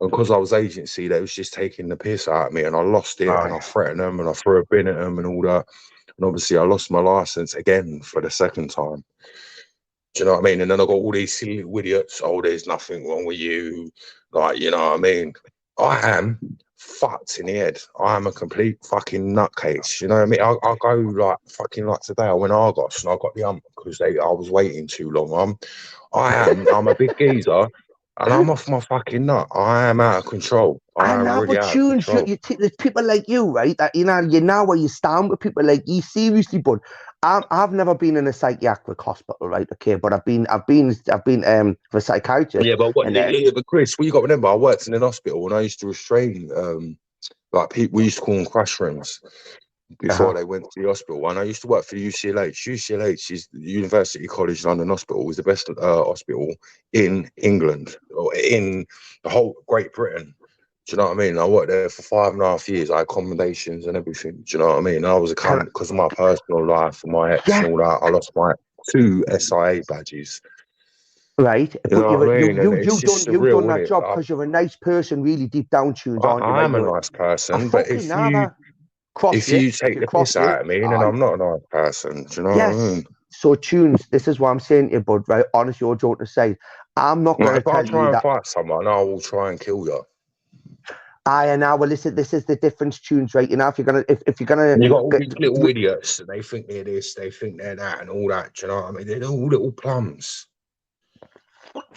and because I was agency, they was just taking the piss out of me, and I lost it, and I threatened them, and I threw a bin at them, and all that. And obviously, I lost my license again for the second time. Do you know what I mean? And then I got all these silly idiots. Oh, there's nothing wrong with you. Like, you know what I mean? I am fucked in the head. I am a complete fucking nutcase. You know what I mean? I go like fucking like today. I went Argos and I got the ump because I was waiting too long. I'm a big geezer. And I'm off my fucking nut. I am out of control. I am really out of control. There's people like you, right? That you know where you stand with people like you. Seriously, bud. I've never been in a psychiatric hospital, right? Okay, but I've been for a psychiatrist. Yeah, but but Chris, you got to remember, I worked in an hospital and I used to restrain like people. We used to call them crash rooms before they went to the hospital. And I used to work for UCLH. UCLH is the University College London Hospital, is the best hospital in England or in the whole Great Britain. Do you know what I mean? I worked there for 5.5 years. I had accommodations and everything. Do you know what I mean? I was a cunt because of my personal life and my ex and all that. I lost my 2 SIA badges. Right, you know what I mean? You've done that job because you're a nice person, really deep down, tunes, aren't you? I am a nice person, but if you take the piss out of me, then I'm not a nice person. Do you know what I mean? So, tunes, this is what I'm saying to you, bud. Right, honest, your joke to say, I'm not going to tell you that. If I try and fight someone, I will try and kill you. Well, listen, this is the difference, tunes, right? You know, if you're gonna, you got all these little idiots, and they think they're this, they think they're that, and all that. Do you know what I mean? They're all little plums.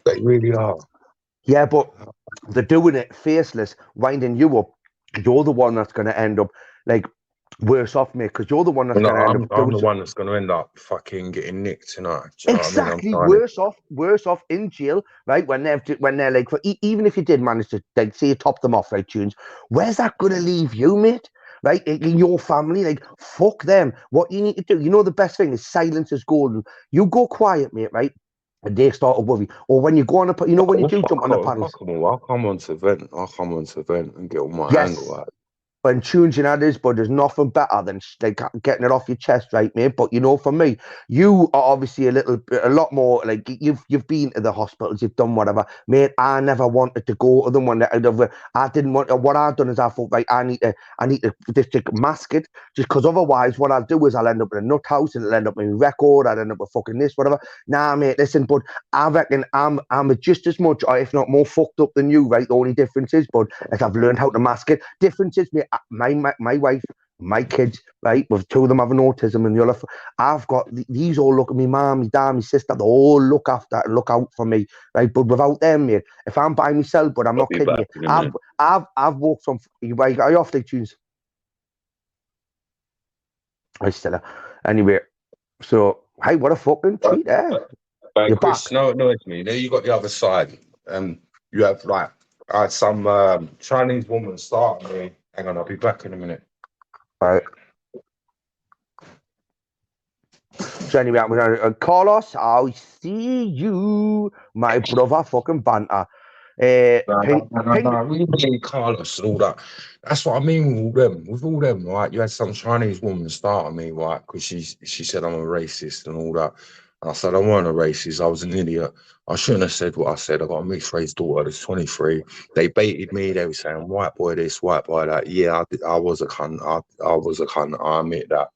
They really are. Yeah, but they're doing it faceless, winding you up. You're the one that's going to end up like worse off, mate, because you're the one that's going to end up. I'm the one that's going to end up fucking getting nicked tonight. Exactly, worse off in jail, right? When they're like, even if you did manage to like say you top them off, right, tunes, where's that going to leave you, mate? Right, in your family, like fuck them. What you need to do, you know, the best thing is silence is golden. You go quiet, mate, right? And they start to worry. Or when you go on when you do jump on the paddles. I'll come on to vent. And get all my angle out. When tunes, you know this, but there's nothing better than like getting it off your chest, right, mate? But you know, for me, you are obviously a lot more like you've been to the hospitals, you've done whatever, mate. I never wanted to go to them I didn't want. What I've done is I thought, right, I need to just mask it, just because otherwise, what I'll do is I'll end up in a nut house and it'll end up in a record. I'll end up with fucking this, whatever. Nah, mate, listen, but I reckon I'm just as much, or if not more, fucked up than you, right? The only difference is, bud, is I've learned how to mask it. Difference is, mate. My wife, my kids, right, with 2 of them having autism and the other, I've got these all look at me, mum, my dad, my sister, they all look after and look out for me, right? But without them, mate, if I'm by myself, but I'm not kidding you, I've walked from. Are you off the tunes? I still anyway. So hey, what a fucking treat there. You're Chris, back. No, it's me. Now you got the other side. You have like I had some Chinese woman starting me. Hang on, I'll be back in a minute. All right. So anyway, I'm gonna Carlos, I'll see you, my brother. Fucking banter. We mean Carlos and all that. That's what I mean with all them, right? You had some Chinese woman starting me, right? Because she said I'm a racist and all that. And I said I weren't a racist. I was an idiot. I shouldn't have said what I said. I got a mixed race daughter that's 23. They baited me. They were saying white boy this, white boy that. Yeah, I was a cunt. I was a cunt. I admit that.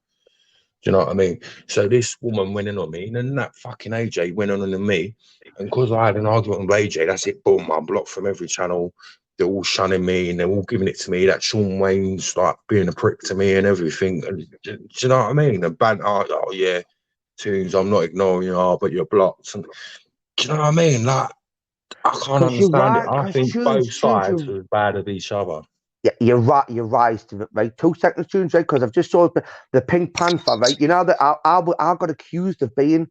Do you know what I mean? So this woman went in on me, and then that fucking AJ went on me, and because I had an argument with AJ, that's it. Boom! I'm blocked from every channel. They're all shunning me, and they're all giving it to me. That Sean Wayne's like being a prick to me and everything. And, do you know what I mean? The banter, oh yeah, Tunes, I'm not ignoring you, but you're blocked. And, do you know what I mean? Like, I can't understand it. I think both sides are as bad as each other. Yeah, you're right. You're right to it, right? 2 seconds, Tunes, right? Because I've just saw the Pink Panther, right? You know that I got accused of being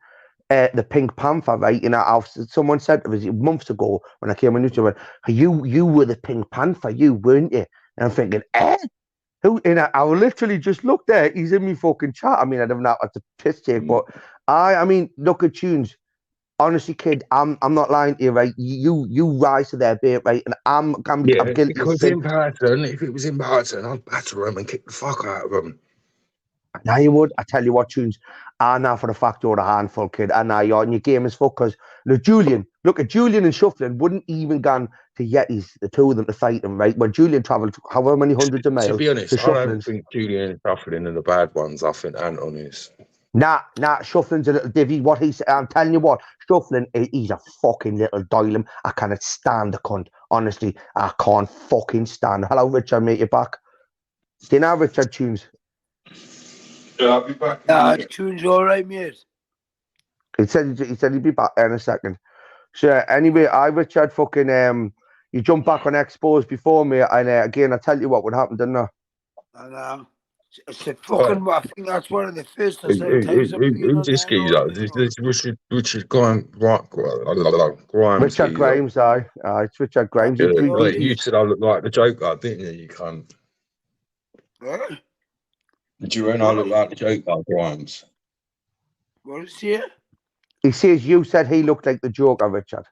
the Pink Panther, right? You know, someone said it was months ago when I came on YouTube, you were the Pink Panther, you weren't you? And I'm thinking, who? And I literally just looked there. He's in me fucking chat. I mean, I don't know what to piss take, but I mean, look at Tunes. Honestly, kid, I'm not lying to you, right? You rise to their bait, right? And I'm guilty. Because in person, if it was in person, I'd batter them and kick the fuck out of them. Now you would. I tell you what, Tunes. I know for the fact you're a handful, kid. And now you're in your game as fuck. Because Julian and Shuffling wouldn't even gone to Yetis, the two of them, to fight them, right? When Julian travelled however many hundreds of miles. To be honest, I don't think Julian and Shuffling are the bad ones. I think Anton is. Nah, Shuffling's a little divvy. What he said, I'm telling you what, Shuffling, he's a fucking little doylem. I cannot stand the cunt. Honestly, I can't fucking stand. Hello, Richard, mate, you're back. Do you know Richard Tunes? Yeah, I'll be back. Tunes all right, mate. He said he'd be back in a second. So anyway, Richard fucking you jumped back on Expos before me, and again, I tell you what would happen, didn't I? I know. It's a fucking. I think that's one of the first. Who's this geezer? This Richard Grimes. Richard Grimes, aye. It's Richard Grimes. You said I look like the Joker, didn't you? You cunt. What? Did you and I look like the Joker, Grimes? What is he? He says you said he looked like the Joker, Richard.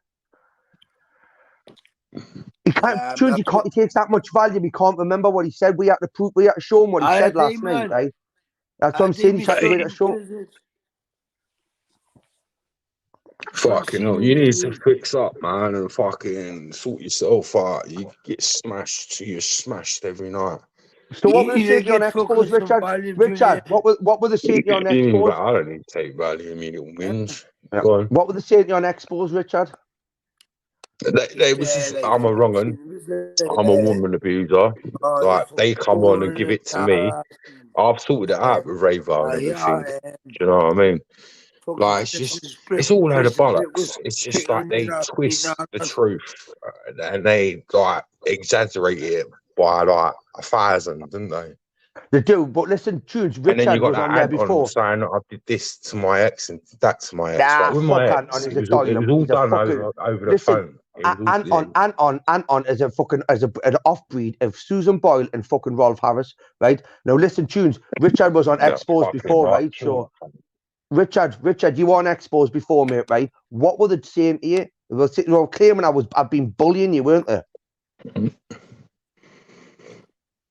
He can't. He takes that much value. He can't remember what he said. We had to show him what he said last night, right? That's what I'm saying. We had to show. Fucking hell, you need to fix up, man, and fucking sort yourself out. You get smashed. You're smashed every night. So what were they saying on Expos, Richard? Richard, what were they saying on Expos? I don't need to take value, you little wins. Yeah. What were they saying on Expos, Richard? They was just, I'm a wrong one. I'm a woman abuser. Like, they come on and give it to me. I've sorted it out with Raver and everything. Do you know what I mean? Like, it's all out of bollocks. It's just like they twist the truth and they like exaggerate it by like 1,000, didn't they? They do, but listen, Tunes, Richard was on there before. Saying I did this to my ex and that to my ex. Like, with my ex, it was all done over the phone. Anton is a fucking an off-breed of Susan Boyle and fucking Rolf Harris, right? Now listen, Tunes, Richard was on Expos before, right? So Richard, you were on Expos before, mate, right? What were they saying to you? They were claiming I've been bullying you, weren't they?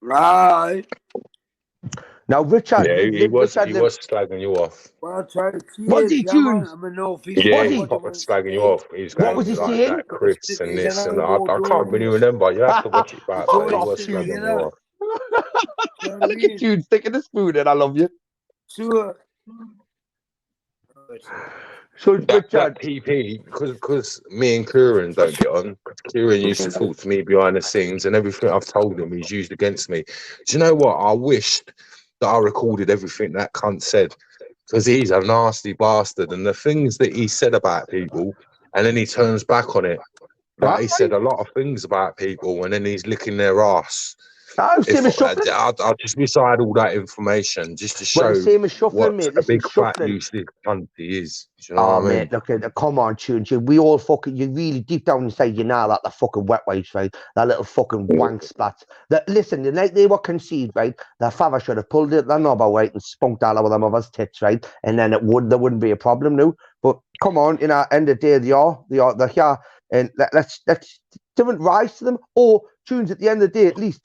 Right. Now, Richard, he was slagging you off. Well, was he, Tunes? Yeah, he was slagging you off. He was going, what was he saying? That Chris and this and I can't really remember. You have to watch it back. But he was slagging you off. Look at you sticking the spoon in. I love you. Sure. So Richard, PP, because me and Kieran don't get on. Kieran used to talk to me behind the scenes, and everything I've told him he's used against me. Do you know what? I wished that I recorded everything that cunt said, because he's a nasty bastard, and the things that he said about people, and then he turns back on it. Like, he said a lot of things about people, and then he's licking their ass. I just wish I had all that information just to show what a big fat useless cunt he is. Do you know what I mean? Mate, look, come on, Tunes. We all fucking, you really deep down inside, you know that the fucking wet wipes, right? That little fucking wank splats. Listen, the night they were conceived, right? Their father should have pulled their knob out, right, and spunked all over their mother's tits, right? And then there wouldn't be a problem now. But come on, in our end of the day, they're here, and let's don't rise to them. Or Tunes, at the end of the day, at least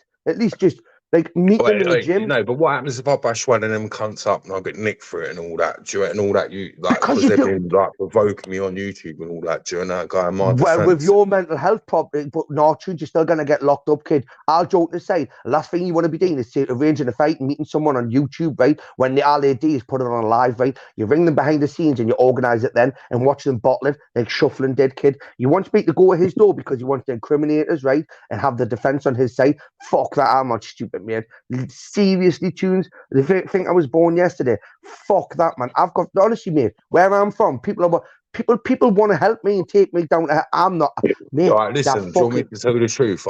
just Like, meet them in the gym. No, but what happens if I bash one of them cunts up and I get nicked for it and all that? Do you reckon all that because they've been like provoking me on YouTube and all that? Do you know that guy in my defense? Well, with your mental health problem, but no, you're still gonna get locked up, kid. I'll joke aside. The last thing you want to be doing is arranging a fight and meeting someone on YouTube, right? When the all they do is put it on live, right? You ring them behind the scenes and you organise it then and watch them bottle it like Shuffling did, kid. You want me to go at his door because you want to incriminate us, right? And have the defence on his side. Fuck that, I'm not stupid, mate. Seriously, Tunes, they think I was born yesterday. Fuck that, man. I've got, honestly, mate, where I'm from, people want to help me and take me down. I'm not, mate. All right, listen, do you want me to tell you the truth?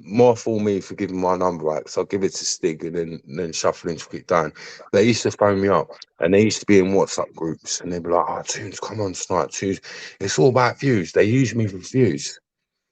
More for me for giving my number out, because I'll give it to Stig and then Shuffling took it down. They used to phone me up and they used to be in WhatsApp groups and they'd be like, oh, Tunes, come on tonight, Tunes. It's all about views. They use me for views.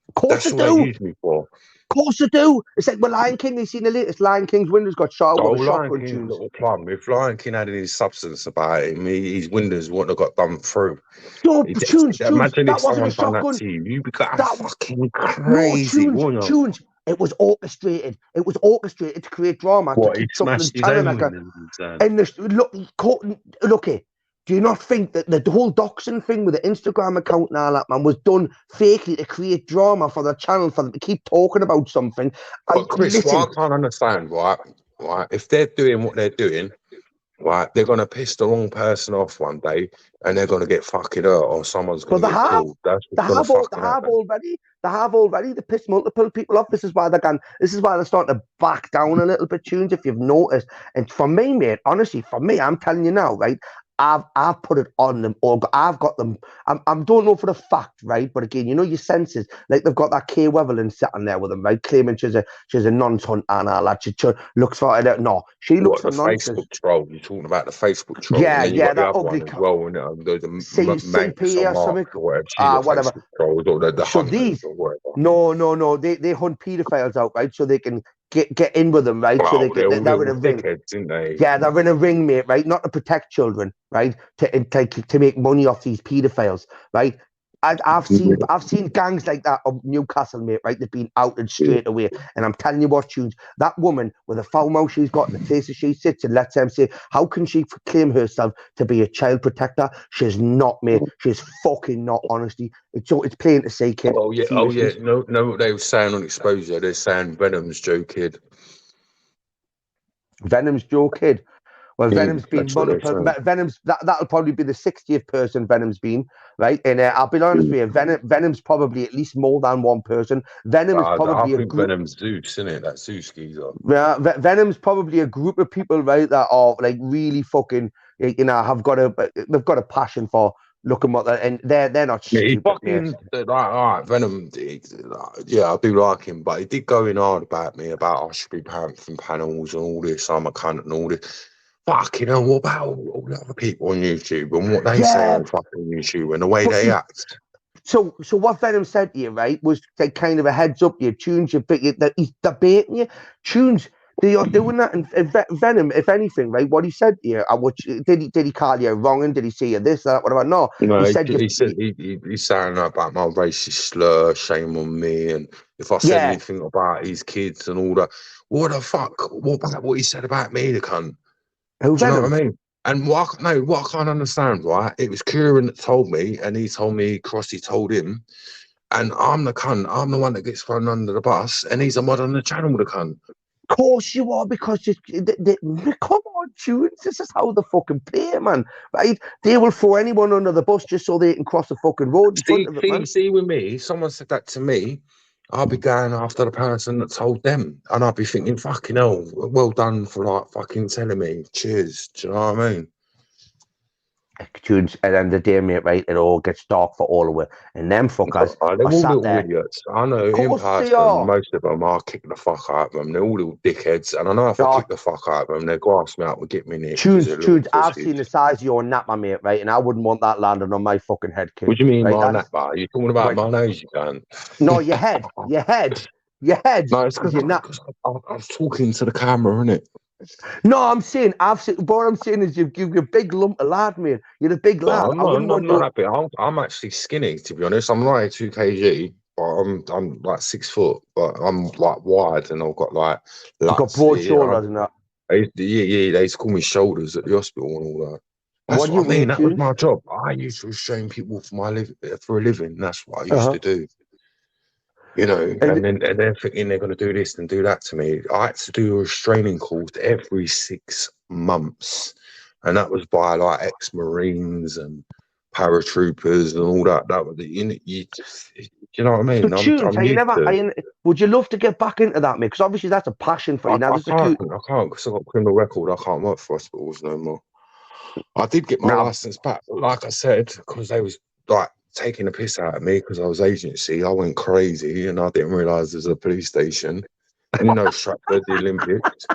Of course That's all they use me for. Of course I do. It's like with Lion King. They've seen the latest Lion King's windows got shot with a shotgun. King's little plum. If Lion King had any substance about him, his windows wouldn't have got done through. No, Tunes, imagine if wasn't a someone done shotgun. that to you. You'd be fucking crazy. No, Tunes. It was orchestrated. It was orchestrated to create drama. What, to he keep something smashed his telling own like windows? And look here. Do you not think that the whole doxing thing with the Instagram account and all that, man, was done fakely to create drama for the channel, for them to keep talking about something? But Chris, what I can't understand, right? If they're doing what they're doing, right, they're going to piss the wrong person off one day and they're going to get fucking hurt or someone's going to get killed. They have already. They pissed multiple people off. This is why they're starting to back down a little bit, Tunes, if you've noticed. And for me, mate, honestly, I'm telling you now, right, I've put it on them, or I've got them. I don't know for the fact, right? But again, you know your senses. Like they've got that Kay Weatherland sitting there with them, right? Claiming she's a nonce hunt and all that. She looks for it. No, she looks for nonsense. Facebook troll. You're talking about the Facebook troll. Yeah, and then you got that the other ugly. One as well, and there's a CP or something. Or whatever. Trolls, or the so these, no, they hunt paedophiles out, right? So they can get in with them, right? So they're in a ring. Yeah, they're in a ring, mate, right? Not to protect children, right? To make money off these paedophiles, right? I've seen gangs like that of Newcastle, mate, right? They've been outed straight away. And I'm telling you what, Tunes, that woman with the foul mouth she's got and the places she sits and lets them say, how can she claim herself to be a child protector? She's not, mate. She's fucking not, honestly. It's plain to say, kid. Oh, yeah. No, what they were saying on Exposure, they're saying Venom's Joe Kid. Venom's Joe Kid. Well, Venom's been multiple. Venom's that'll probably be the 60th person Venom's been, right? And I'll be honest with you, Venom's probably at least more than one person. Venom is probably I think Venom's Zeus, isn't it? That Zeus geezer. Yeah, Venom's probably a group of people, right, that are like really fucking, you know, they've got a passion for looking what they're, and they're not stupid. Right, Venom. Yeah, I do like him, but he did go in hard about me about I should be from panels and all this. I'm a cunt and all this. Fucking hell, what about all the other people on YouTube and what they say on fucking YouTube and the way they act? So what Venom said to you, right, was like kind of a heads up. You Tunes, he's debating you. Tunes, they are doing that. And Venom, if anything, right, what he said to you, did he call you wrong and did he say you this, that, whatever? No, he said he's saying about my racist slur, shame on me, and if I said anything about his kids and all that, what the fuck? What about what he said about me, the cunt? Do you know what I mean? And what I can't understand, right? It was Kieran that told me, and he told me Crossy told him, and I'm the cunt. I'm the one that gets thrown under the bus, and he's a mod on the channel, the cunt. Of course you are, because come on, Tunes. This is how the fucking play, man. Right? They will throw anyone under the bus just so they can cross the fucking road in front of it, man. See, with me, someone said that to me. I'll be going after the person that told them, and I'll be thinking, fucking hell, well done for like fucking telling me. Cheers. Do you know what I mean? Tunes, at the end of the day, mate, right? It all gets dark for all of it. And them fuckers they're all little idiots. I know in person, most of them, I'll kick the fuck out of them. They're all little dickheads. And I know if I kick the fuck out of them, they'll grass me out and get me near. Tunes, I've seen the size of your napper, mate, right? And I wouldn't want that landing on my fucking head, kid. What do you mean, right? My napper? You're talking about my nose, you can. No, your head. Your head. No, it's because I was talking to the camera, innit? No, what I'm saying is you're a big lump of lad, mate. You're a big lad. I'm not that big. I'm actually skinny, to be honest. I'm 92 kg, but I'm like 6 foot, but I'm like wide, and I've got like You've got broad shoulders and that. They used to call me shoulders at the hospital and all that. That's What do what you I mean. weigh, That was Tunes? my job. I used to restrain people for a living. That's what I used to do. You know, and then they're thinking they're going to do this and do that to me. I had to do a restraining course every 6 months, and that was by like ex-Marines and paratroopers and all that. That was you know what I mean? So, Tunes, would you love to get back into that, mate? Because obviously that's a passion for you. I can't because I've got a criminal record. I can't work for hospitals no more. I did get my license back, like I said, because they was like taking the piss out of me because I was agency. I went crazy and I didn't realise there was a police station. You know, Stratford, the Olympics.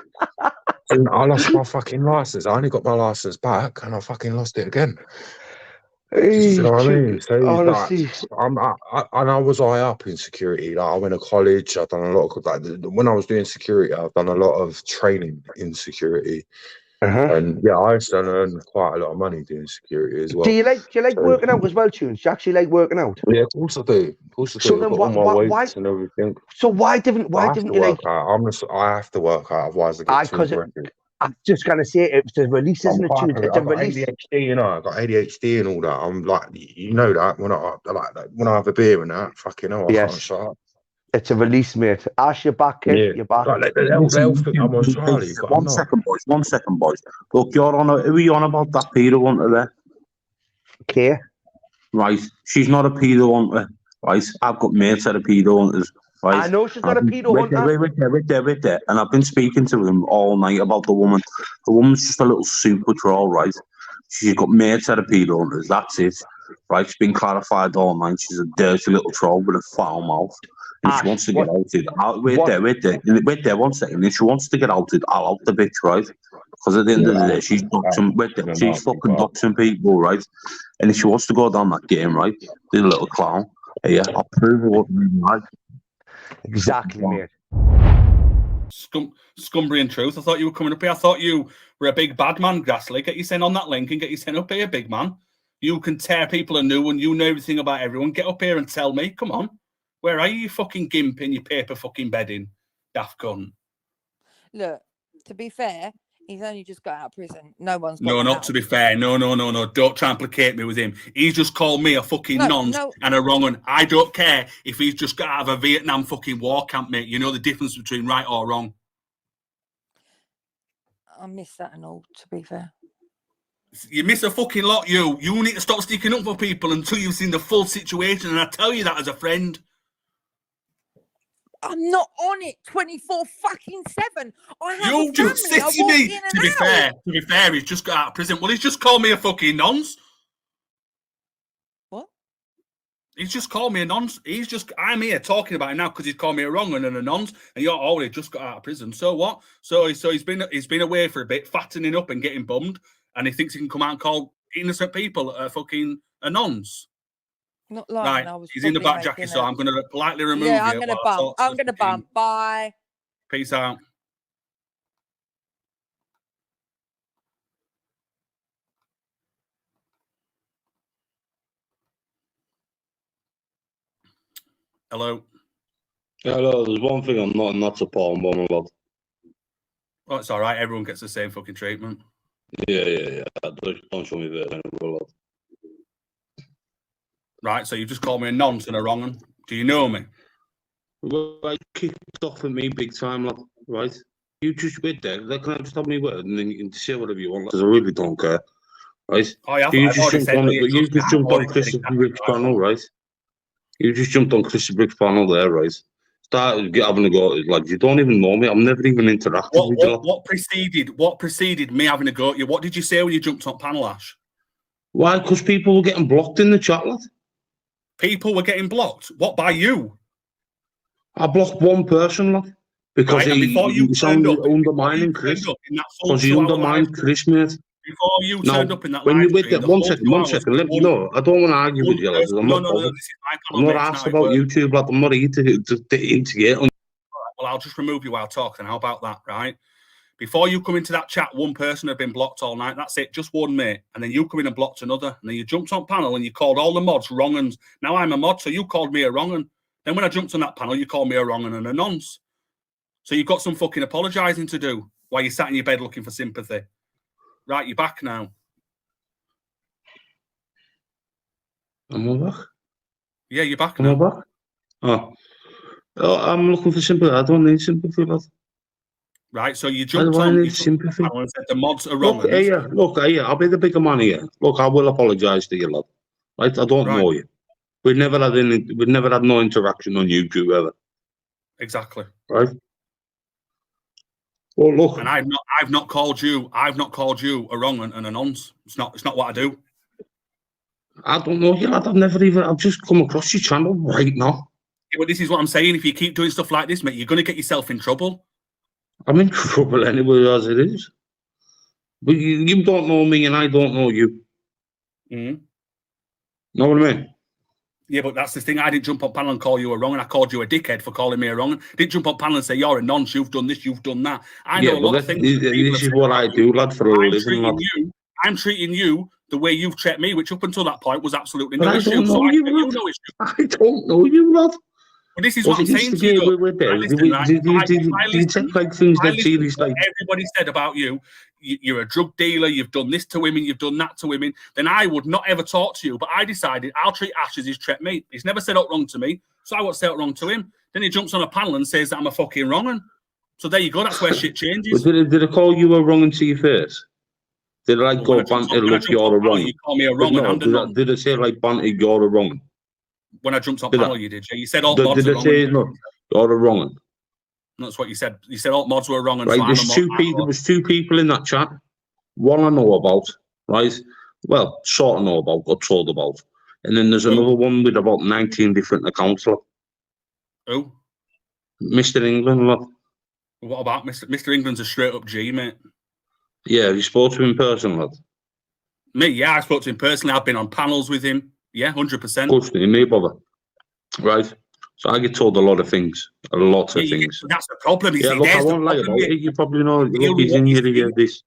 And I lost my fucking license. I only got my license back and I fucking lost it again. You know what I mean? So honestly, I was high up in security. Like I went to college. I've done a lot of when I was doing security. I've done a lot of training in security. And yeah, I used to earn quite a lot of money doing security as well. Do you like working out as well, Tunes? Do you actually like working out? Yeah, of course I do. Of course I do. So then, all my weights and everything. So why didn't you like? I have to work out, otherwise I get too aggressive. I'm just gonna say it's a release, isn't it, Tunes? It's a release. ADHD, you know. I got ADHD and all that. I'm like, you know that when I have a beer and that, fucking hell, I can't shut up. It's a release, mate. Ash, you're back, kid. You're back. They'll think I'm on Charlie. One second, boys. Look, who are you on about that pedo hunter there? Okay. Right. She's not a pedo hunter. Right. I've got mates that are pedo hunters. Right. I know she's not a pedo hunter. Wait there. And I've been speaking to him all night about the woman. The woman's just a little super troll, right? She's got mates that are pedo hunters. That's it. Right. It's been clarified all night. She's a dirty little troll with a foul mouth. And she wants to get outed. Wait there, 1 second. If she wants to get outed, I'll out the bitch, right? Because at the end of the day, she's doxing, she's fucking doxing people, right? And if she wants to go down that game, right, this little clown, yeah, I'll prove her what you like. Exactly, mate. Scumbrian truth. I thought you were coming up here. I thought you were a big bad man, Grassley. Get you sent on that link and get you sent up here, big man. You can tear people a new one. You know everything about everyone. Get up here and tell me. Come on. Where are you fucking gimp in your paper fucking bedding, daft cunt? Look, to be fair, he's only just got out of prison. No one's got No, him not out. to be fair. No. Don't try and placate me with him. He's just called me a fucking nonce and a wrong one. I don't care if he's just got out of a Vietnam fucking war camp, mate. You know the difference between right or wrong. I miss that and all, to be fair. You miss a fucking lot, you. You need to stop sticking up for people until you've seen the full situation, and I tell you that as a friend. I'm not on it 24/7. I have You a just family. sit me. To be fair, he's just got out of prison. Well, he's just called me a fucking nonce. What? He's just called me a nonce. I'm here talking about him now because he's called me a wrong one and a nonce, and you're already just got out of prison. So what? So he's been away for a bit, fattening up and getting bummed, and he thinks he can come out and call innocent people a fucking a nonce. Not lying. Right, he's in the back jacket, so I'm going to politely remove you. I'm going to bump. I'm going to bump. Bye. Peace out. Hello. Hello, there's one thing I'm not a porn bomb about. Oh, it's all right. Everyone gets the same fucking treatment. Yeah. Don't show me that anymore. Right, so you just called me a nonce and a wrong one. Do you know me? Well, I kicked off at me big time, lad, right? You just wait there. Can I just have me word and then you can say whatever you want, because I really don't care, right? Oh, yeah, you just jumped on Christopher Brick's panel, right? You just jumped on Christopher Brick's panel there, right? Started having a go, like, you don't even know me. I'm never even interacting with you. What preceded me having a go at you? What did you say when you jumped on panel, Ash? Why? Because people were getting blocked in the chat, lad. People were getting blocked? What, by you? I blocked one person, lad. Because he was undermining Chris. Because he undermined Chris, mate. Before you turned up in that when live you wait there, one second, let me know. I don't want to argue with you, lad. I'm not asked about YouTube, lad. I'm not here to instigate. Well, I'll just remove you while talking. How about that, right? Before you come into that chat, one person had been blocked all night. That's it, just one, mate. And then you come in and blocked another. And then you jumped on panel and you called all the mods wrong uns. Now I'm a mod, so you called me a wrong un. Then when I jumped on that panel, you called me a wrong and a nonce. So you've got some fucking apologising to do while you sat in your bed looking for sympathy. Right, you're back now. Am I back? Yeah, you're back Am now. I back? Oh, I'm looking for sympathy. I don't need sympathy, lad. Right, so you jumped on and said the mods are wrong. Look, I'll be the bigger man here. Look, I will apologise to you, lad. Right, I don't know you. We've never had no interaction on YouTube ever. Exactly. Right. Well, look. And I've not called you a wrong and a nonce. It's not what I do. I don't know you, lad. I've just come across your channel right now. Yeah, but this is what I'm saying. If you keep doing stuff like this, mate, you're going to get yourself in trouble. I'm in trouble anyway, as it is. But you don't know me and I don't know you. Mm. Know what I mean? Yeah, but that's the thing. I didn't jump on panel and call you a wrong, and I called you a dickhead for calling me a wrong. Didn't jump on panel and say you're a nonce, you've done this, you've done that. I know a lot of things. This is what I do, lad, for a living, lad. I'm treating you the way you've treated me, which up until that point was absolutely no issue. I don't know you, lad. Well, this is what I'm saying to you. You take like things that serious, like everybody said about you. You're a drug dealer. You've done this to women. You've done that to women. Then I would not ever talk to you. But I decided I'll treat Ash as his treat mate. He's never said out wrong to me, so I won't say out wrong to him. Then he jumps on a panel and says that I'm a fucking wrong un. So there you go. That's where shit changes. Did I call you a wrong un to your face? Did I like go banter? Look, you're a wrong. You call me a wrong un. Did I say like banter? You're a wrong un. When I jumped on panel, you did. You said all mods were wrong. Did I say no? You're a wrong un. That's what you said. You said all mods were wrong. And right, so there was two people in that chat. One I know about, right? Well, sort of know about, got told about. And then there's another one with about 19 different accounts. Who? Mr. England, lad. What about Mr. England's a straight up G, mate. Yeah, have you spoke to him in person, lad? Me, yeah, I spoke to him personally. I've been on panels with him. Yeah, 100%. Push me, me bother. Right? So I get told a lot of things. A lot of things. That's the problem. Yeah, look, I won't lie about it. You probably know, look, he's in here, this.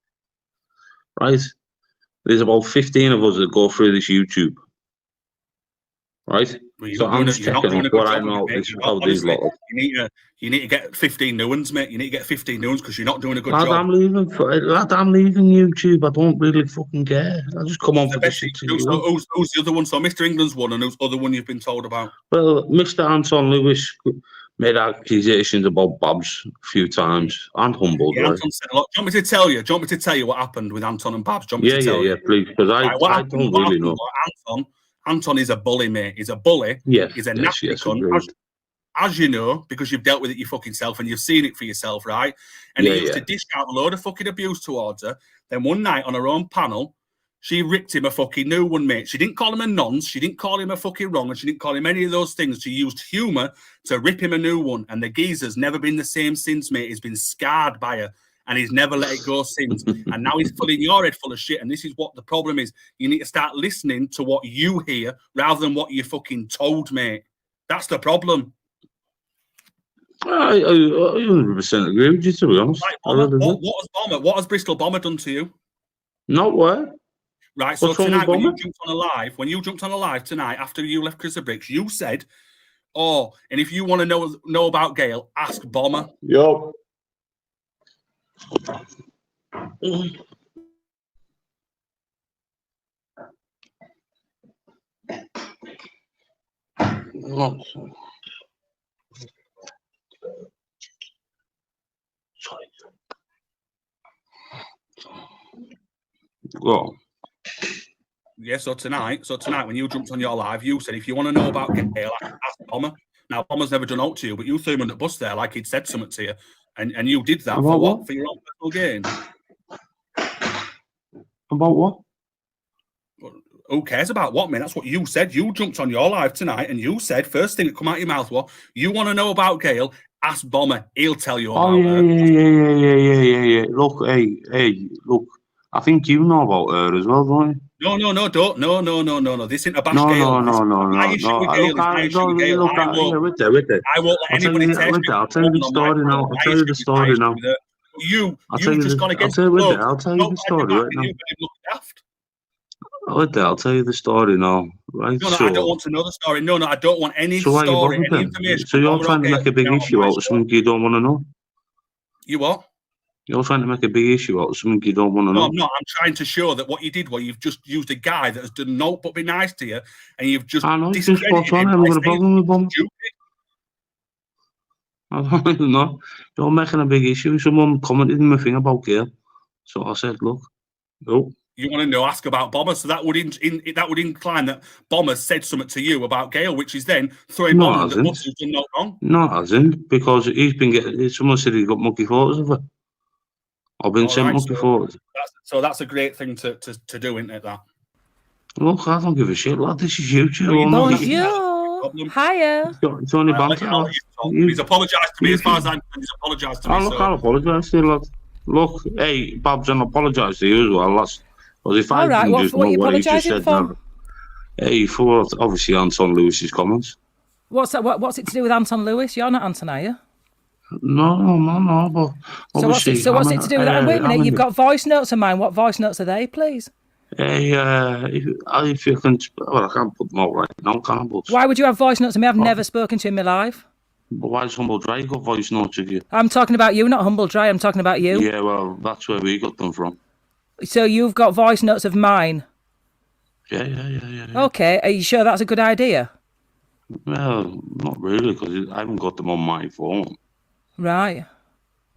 Right? There's about 15 of us that go through this YouTube. Right? Well, so I'm just checking on what I know how these lot. You need to get 15 new ones, mate. You need to get 15 new ones because you're not doing a good job. I'm leaving YouTube. I don't really fucking care. I just come on for the shit. Who's the other one? So Mr. England's one, and who's the other one you've been told about? Well, Mr. Anton Lewis made accusations about Babs a few times and humbled. Yeah, Anton said a lot. Do you want me to tell you? Do you want me to tell you what happened with Anton and Babs? Do you want me to tell you? Please, because I don't really know. Anton is a bully, mate. He's a bully. Yes, he's a nasty cunt. As you know, because you've dealt with it your fucking self and you've seen it for yourself, right? And he used to dish out a load of fucking abuse towards her. Then one night on her own panel, she ripped him a fucking new one, mate. She didn't call him a nonce. She didn't call him a fucking wrong. And she didn't call him any of those things. She used humour to rip him a new one. And the geezer's never been the same since, mate. He's been scarred by her. And he's never let it go since. And now he's filling your head full of shit. And this is what the problem is. You need to start listening to what you hear rather than what you're fucking told, mate. That's the problem. I 100% agree with you, to be honest. Right, what has Bristol Bomber done to you? Not what? Right, so tonight when you jumped on a live tonight after you left Chris the Bricks, you said, "Oh, and if you want to know about Gail, ask Bomber." Yo. Go on. Yeah, so tonight when you jumped on your live, you said if you want to know about Gail, ask Bomber. Now Bomber's never done out to you, but you threw him on the bus there like he'd said something to you, and you did that for what? For your own personal gain. About what? Who cares about what, man? That's what you said. You jumped on your live tonight, and you said first thing that come out of your mouth was, "You want to know about Gail? Ask Bomber. He'll tell you about her." Yeah. Look, hey, look. I think you know about her as well, don't you? No, don't. No. This isn't a bash Gail. No. My issue with Gail is my issue with Gail. I won't let anybody test me. I'll tell you the story now. I'll tell you the story now. You just gone against I'll tell you the story right now. I'll tell you the story now, right? No, I don't want to know the story. No, I don't want any so why story, you bothered any then? information. So you're trying to make a big issue out of something you don't want to know? You what? You're trying to make a big issue out of something you don't want to know? No, I'm not. I'm trying to show that what you did, well, you've just used a guy that has done no but be nice to you, and you've just discredited him. I haven't got a problem with Bomber. I don't know. You're making a big issue. Someone commented in my thing about Gail. So I said, look, no. You want to know, ask about Bomber, so that would incline that Bomber said something to you about Gail, which is then throwing Bomber under the bus who's done no wrong. No, it hasn't, because he's been getting. Someone said he got monkey photos of her. I've been sent monkey photos. So that's a great thing to do, isn't it? That. Look, I don't give a shit, lad. This is YouTube. Bonjour. Hiya. It's only banter. He's apologised to me as far as I'm concerned. He's apologised to me. Look, I'll apologise to you, lad. Look, hey, Babs, and apologise to you as well, lads. If all right, what are you apologising for? Hey, for obviously Anton Lewis's comments. What's that? What's it to do with Anton Lewis? You're not Anton, are you? No. But obviously, so what's it to do with that? Wait a minute, you've got voice notes of mine. What voice notes are they, please? Hey, if you can, well, I can't put them out right now, can I? But why would you have voice notes of me? I've never spoken to him in my life. But why is Humble Dry got voice notes of you? I'm talking about you, not Humble Dry. I'm talking about you. Yeah, well, that's where we got them from. So you've got voice notes of mine? Yeah. Okay, are you sure that's a good idea? Well, not really, because I haven't got them on my phone. Right.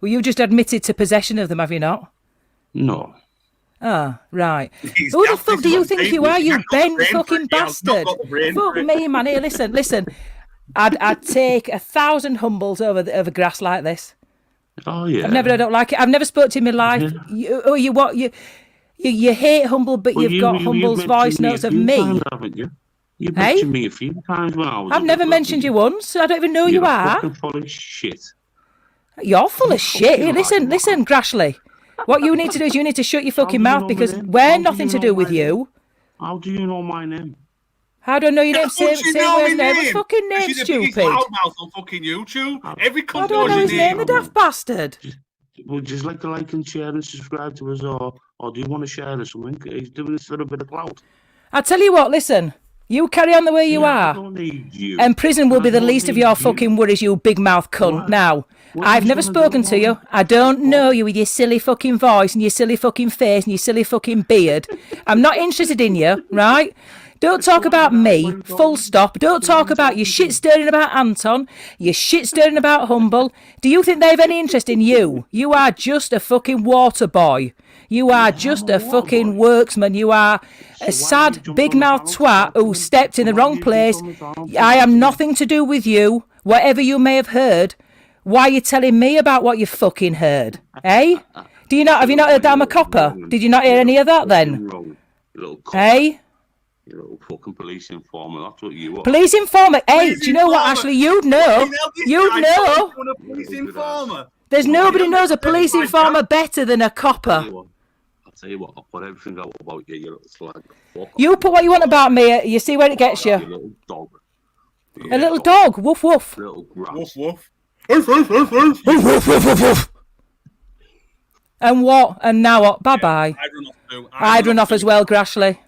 Well, you just admitted to possession of them, have you not? No. Ah, right. Who the fuck do you think you are, you bent fucking bastard? Fuck me, man. Here, listen. I'd take 1,000 humbles over grass like this. Oh yeah. I don't like it. I've never spoke to him in my life. Yeah. You hate Humble, but you've got Humble's voice notes of me. Times, haven't you? You mentioned me a few times when I was. I've never mentioned you once. I don't even know you are. You're full of shit. You're full of shit. Here, listen, Grashley. What you need to do is you need to shut your fucking mouth because we're nothing to do with you. How do you know my name? How do I know your name? Say where's name? What's fucking name, stupid? Loudmouth on fucking YouTube. Every I don't know his name, the daft bastard. Would you just like to like and share and subscribe to us, or do you want to share or something? He's doing this for a bit of clout. I tell you what, listen. You carry on the way you are, I don't need you. And prison will be the least of your fucking worries, you big mouth cunt. Now, I've never spoken to you. I don't know you with your silly fucking voice and your silly fucking face and your silly fucking beard. I'm not interested in you, right? Don't talk about me, full stop. Don't talk about your shit stirring about Anton, your shit stirring about Humble. Do you think they've any interest in you? You are just a fucking water boy. You are just a fucking worksman. You are a sad, big-mouthed twat who stepped in the wrong place. I am nothing to do with you, whatever you may have heard. Why are you telling me about what you fucking heard? Eh? Have you not heard that I'm a copper? Did you not hear any of that then? Eh? You little fucking police informer, that's what you are. Police informer? Hey, do you know what, Ashley? You'd know. You'd know. Police informer. There's nobody knows a police informer better than a copper. I'll tell you what, I'll put everything out about you, you little slag. You put what you want about me, you see where it gets you. You little dog. A little dog, woof woof. Little grass. Woof. And what? And now what? Bye-bye. I'd run off as well, Grashley.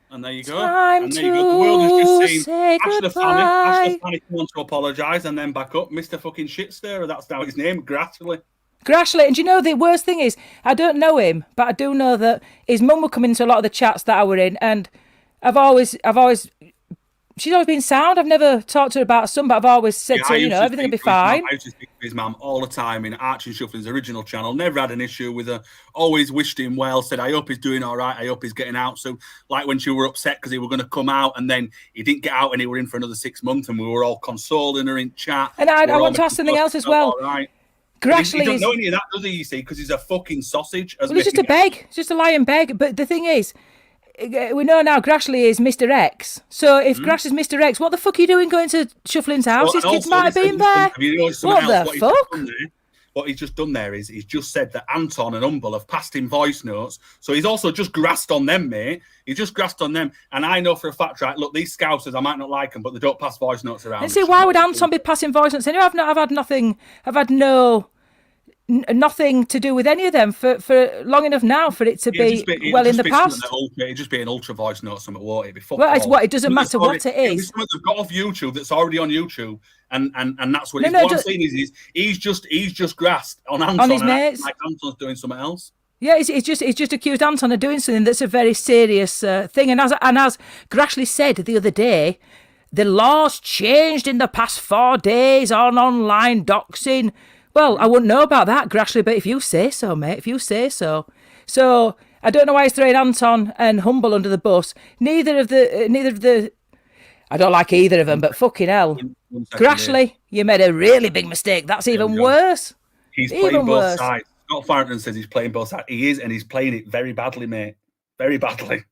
And there you go. Time The world has just seen say Ashley goodbye. Fanny wants to apologise and then back up. Mr. fucking shit stirrer, that's now his name, Grassley. Grashley, and do you know the worst thing is, I don't know him, but I do know that his mum would come into a lot of the chats that I were in, and she's always been sound. I've never talked to her about her son, but I've always said to her, everything will be fine. I used to speak to his mum all the time in Archie Shuffling's original channel. Never had an issue with her. Always wished him well. Said, I hope he's doing all right. I hope he's getting out. So, like when she were upset because he were going to come out, and then he didn't get out, and he were in for another 6 months, and we were all consoling her in chat. And I want to ask something else as well. Right. Grashley he doesn't know any of that, does he? You see, because he's a fucking sausage. Well, he's just a beg. It's just a lying beg. But the thing is, we know now Grashley is Mr. X. So if Grash is Mr. X, what the fuck are you doing going to Shuffling's house? His kids might have been there. What the fuck? What he's just done there is he's just said that Anton and Humble have passed him voice notes. So he's also just grassed on them, mate. He's just grassed on them. And I know for a fact, right, look, these Scousers, I might not like them, but they don't pass voice notes around. And see, why would Anton be passing voice notes? Anyway, I've had nothing. I've had no nothing to do with any of them for long enough now for it to be well in the past. It'd just be an ultra voice note, something, won't it? Before well, it's what it doesn't matter what it is. Something they've got off YouTube that's already on YouTube, and that's what it is. What I'm saying is he's just grasped on Anton, on his mates. Like Anton's doing something else. Yeah, it's just accused Anton of doing something that's a very serious thing. And as Grashley said the other day, the laws changed in the past 4 days on online doxing. Well, I wouldn't know about that, Grashley, but if you say so, mate, if you say so. So I don't know why he's throwing Anton and Humble under the bus. Neither of the. I don't like either of them, but fucking hell, Grashley, you made a really big mistake. That's even worse. He's playing both sides. Scott Farrington says he's playing both sides. He is, and he's playing it very badly, mate. Very badly.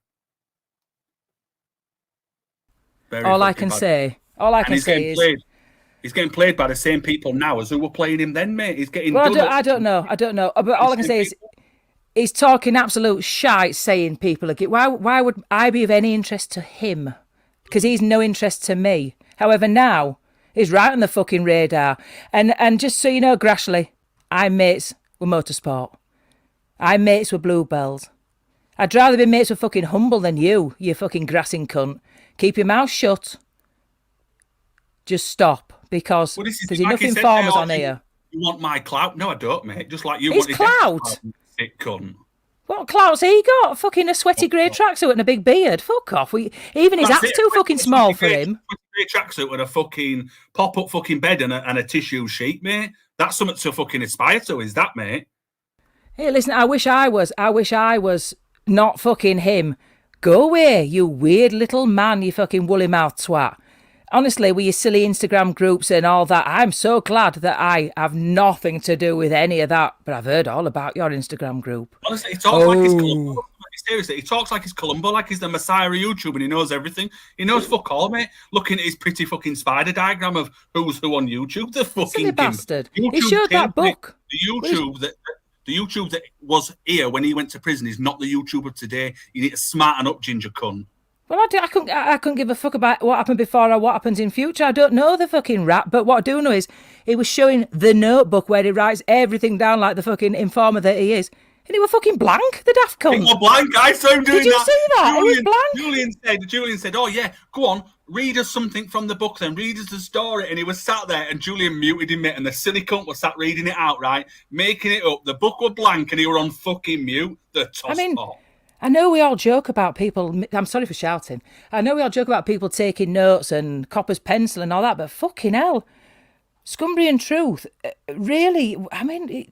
All I can say is he's getting played by the same people now as who were playing him then, mate. He's getting. Well, I don't know. But all I can say is he's talking absolute shite, saying people are. Why would I be of any interest to him? Because he's no interest to me. However, now he's right on the fucking radar. And just so you know, Grashley, I'm mates with Motorsport. I'm mates with Bluebells. I'd rather be mates with fucking Humble than you fucking grassing cunt. Keep your mouth shut. Just stop, because there's enough informers on here. You want my clout? No, I don't, mate. Just like you want his clout. Sick cunt. What clout's he got? Fucking a sweaty grey tracksuit and a big beard. Fuck off. Even his hat's too fucking small for him. Grey tracksuit and a fucking pop-up fucking bed and a tissue sheet, mate. That's something to fucking aspire to, is that, mate? Hey, listen, I wish I was not fucking him. Go away, you weird little man, you fucking woolly mouth twat. Honestly, with your silly Instagram groups and all that, I'm so glad that I have nothing to do with any of that. But I've heard all about your Instagram group. Honestly, he talks like he's Columbo. Seriously, he talks like he's Columbo, like he's the Messiah of YouTube, and he knows everything. He knows fuck all, mate. Looking at his pretty fucking spider diagram of who's who on YouTube, the fucking silly bastard. He showed that book. The YouTube that was here when he went to prison is not the YouTube of today. You need to smarten up, ginger cunt. Well, I couldn't give a fuck about what happened before or what happens in future. I don't know the fucking rap, but what I do know is he was showing the notebook where he writes everything down like the fucking informer that he is. And he was fucking blank, the daft cunt. He was blank, I saw him doing that. Did you see that? He was blank. Julian said, oh yeah, go on, read us something from the book then, read us the story. And he was sat there and Julian muted him, and the silly cunt was sat reading it out, right? Making it up. The book was blank and he were on fucking mute. The tosspot. I know we all joke about people, I'm sorry for shouting. I know we all joke about people taking notes and copper's pencil and all that, but fucking hell. Scumbrian Truth, really, I mean...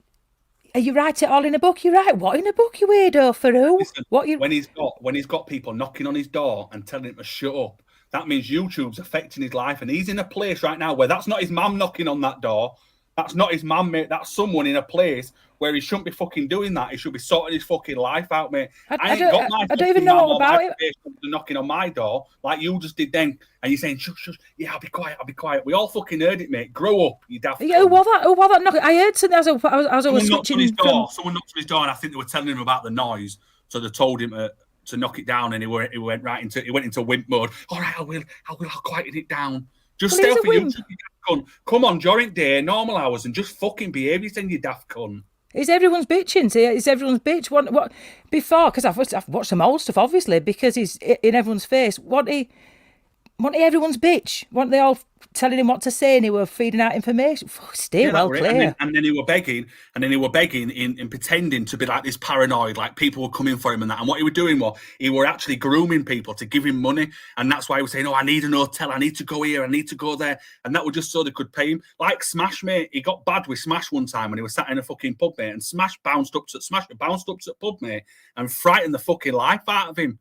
You write it all in a book. You write what in a book, you weirdo? For who? Listen, when he's got people knocking on his door and telling him to shut up, that means YouTube's affecting his life, and he's in a place right now where that's not his mum knocking on that door. That's not his mum, mate. That's someone in a place where he shouldn't be fucking doing that. He should be sorting his fucking life out, mate. I don't even know all about it. Knocking on my door like you just did then, and you're saying, shush, shush. Yeah, I'll be quiet. We all fucking heard it, mate. Grow up, you daft. Yeah, who was that knocking? I heard something as I was switching. Someone knocked on his door, and I think they were telling him about the noise, so they told him to knock it down, and he went into wimp mode. All right, I'll quieten it down. Just stay off of YouTube, you daft cunt. Come on, during day, normal hours, and just fucking behave yourself, you daft cunt. It's everyone's bitching. It's everyone's bitch. What before? Because I've watched some old stuff, obviously, because he's in everyone's face. Want everyone's bitch? Want they all telling him what to say, and he were feeding out information? Stay well clear. And then he were begging, in pretending to be like this paranoid, like people were coming for him and that. And what he were doing was he were actually grooming people to give him money, and that's why he was saying, "Oh, I need an hotel, I need to go here, I need to go there," and that was just so they could pay him. Like Smash, mate, he got bad with Smash one time when he was sat in a fucking pub, mate, and Smash bounced up to pub, mate, and frightened the fucking life out of him.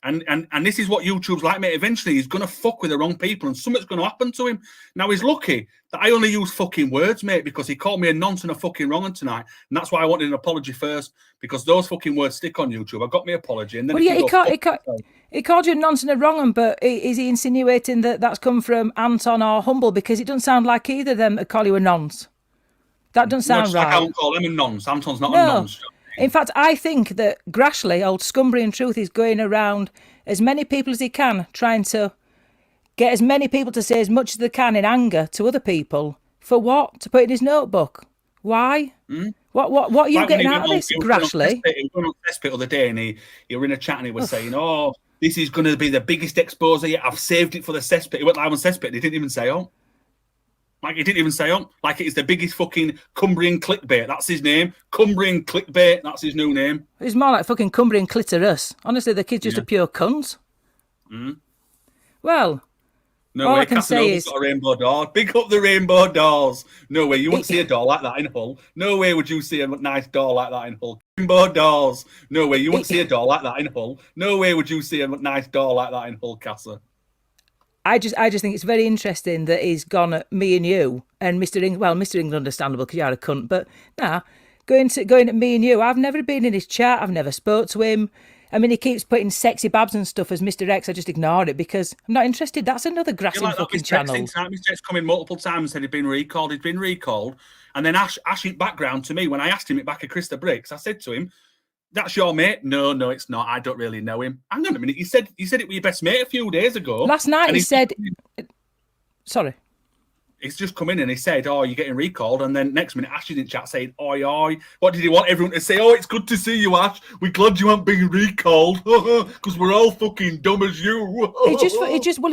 And this is what YouTube's like, mate. Eventually, he's going to fuck with the wrong people and something's going to happen to him. Now, he's lucky that I only use fucking words, mate, because he called me a nonce and a fucking wrong un tonight. And that's why I wanted an apology first, because those fucking words stick on YouTube. I got my apology. And then he called you a nonce and a wrong un, but is he insinuating that that's come from Anton or Humble? Because it doesn't sound like either of them to call you a nonce. That doesn't sound right. I don't call him a nonce. Anton's not a nonce. In fact, I think that Grashley, old Scumbrian Truth, is going around as many people as he can, trying to get as many people to say as much as they can in anger to other people. For what? To put in his notebook. Why? Mm? What are you Like getting out of this, Grashley? He went on Cesspit the other day, and he were in a chat, and he was saying, "Oh, this is going to be the biggest exposure yet. I've saved it for the Cesspit." He went live on Cesspit, and he didn't even say, "Oh." Like, he didn't even say, "Oh," like it's the biggest fucking Cumbrian clickbait. That's his name. Cumbrian clickbait. That's his new name. It's more like fucking Cumbrian clitoris. Honestly, the kid's just a pure cunt. Mm. Well, No all way. I can say is, got a rainbow door. Big up the rainbow doors. No way. You wouldn't see a door like that in Hull. No way would you see a nice door like that in Hull. Rainbow doors. No way. You wouldn't see a door like that in Hull. No way would you see a nice door like that in Hull, Castle. I just think it's very interesting that he's gone at me and you and Mr. England. Well, Mr. England, understandable because you're a cunt, but nah, going at me and you. I've never been in his chat. I've never spoke to him. I mean, he keeps putting sexy babs and stuff as Mr. X. I just ignore it because I'm not interested. That's another grassing fucking channel. Mr. X come in multiple times and said he'd been recalled. He'd been recalled. And then Ash in background to me, when I asked him it back at Krista Bricks, I said to him, "That's your mate?" No, it's not. I don't really know him. Hang on a minute. You said it was your best mate a few days ago. Last night he said... Sorry. He's just come in and he said, "Oh, you're getting recalled." And then next minute, Ash is in chat saying, "Oi, oi." What did he want everyone to say? "Oh, it's good to see you, Ash. We're glad you aren't being recalled because we're all fucking dumb as you." He's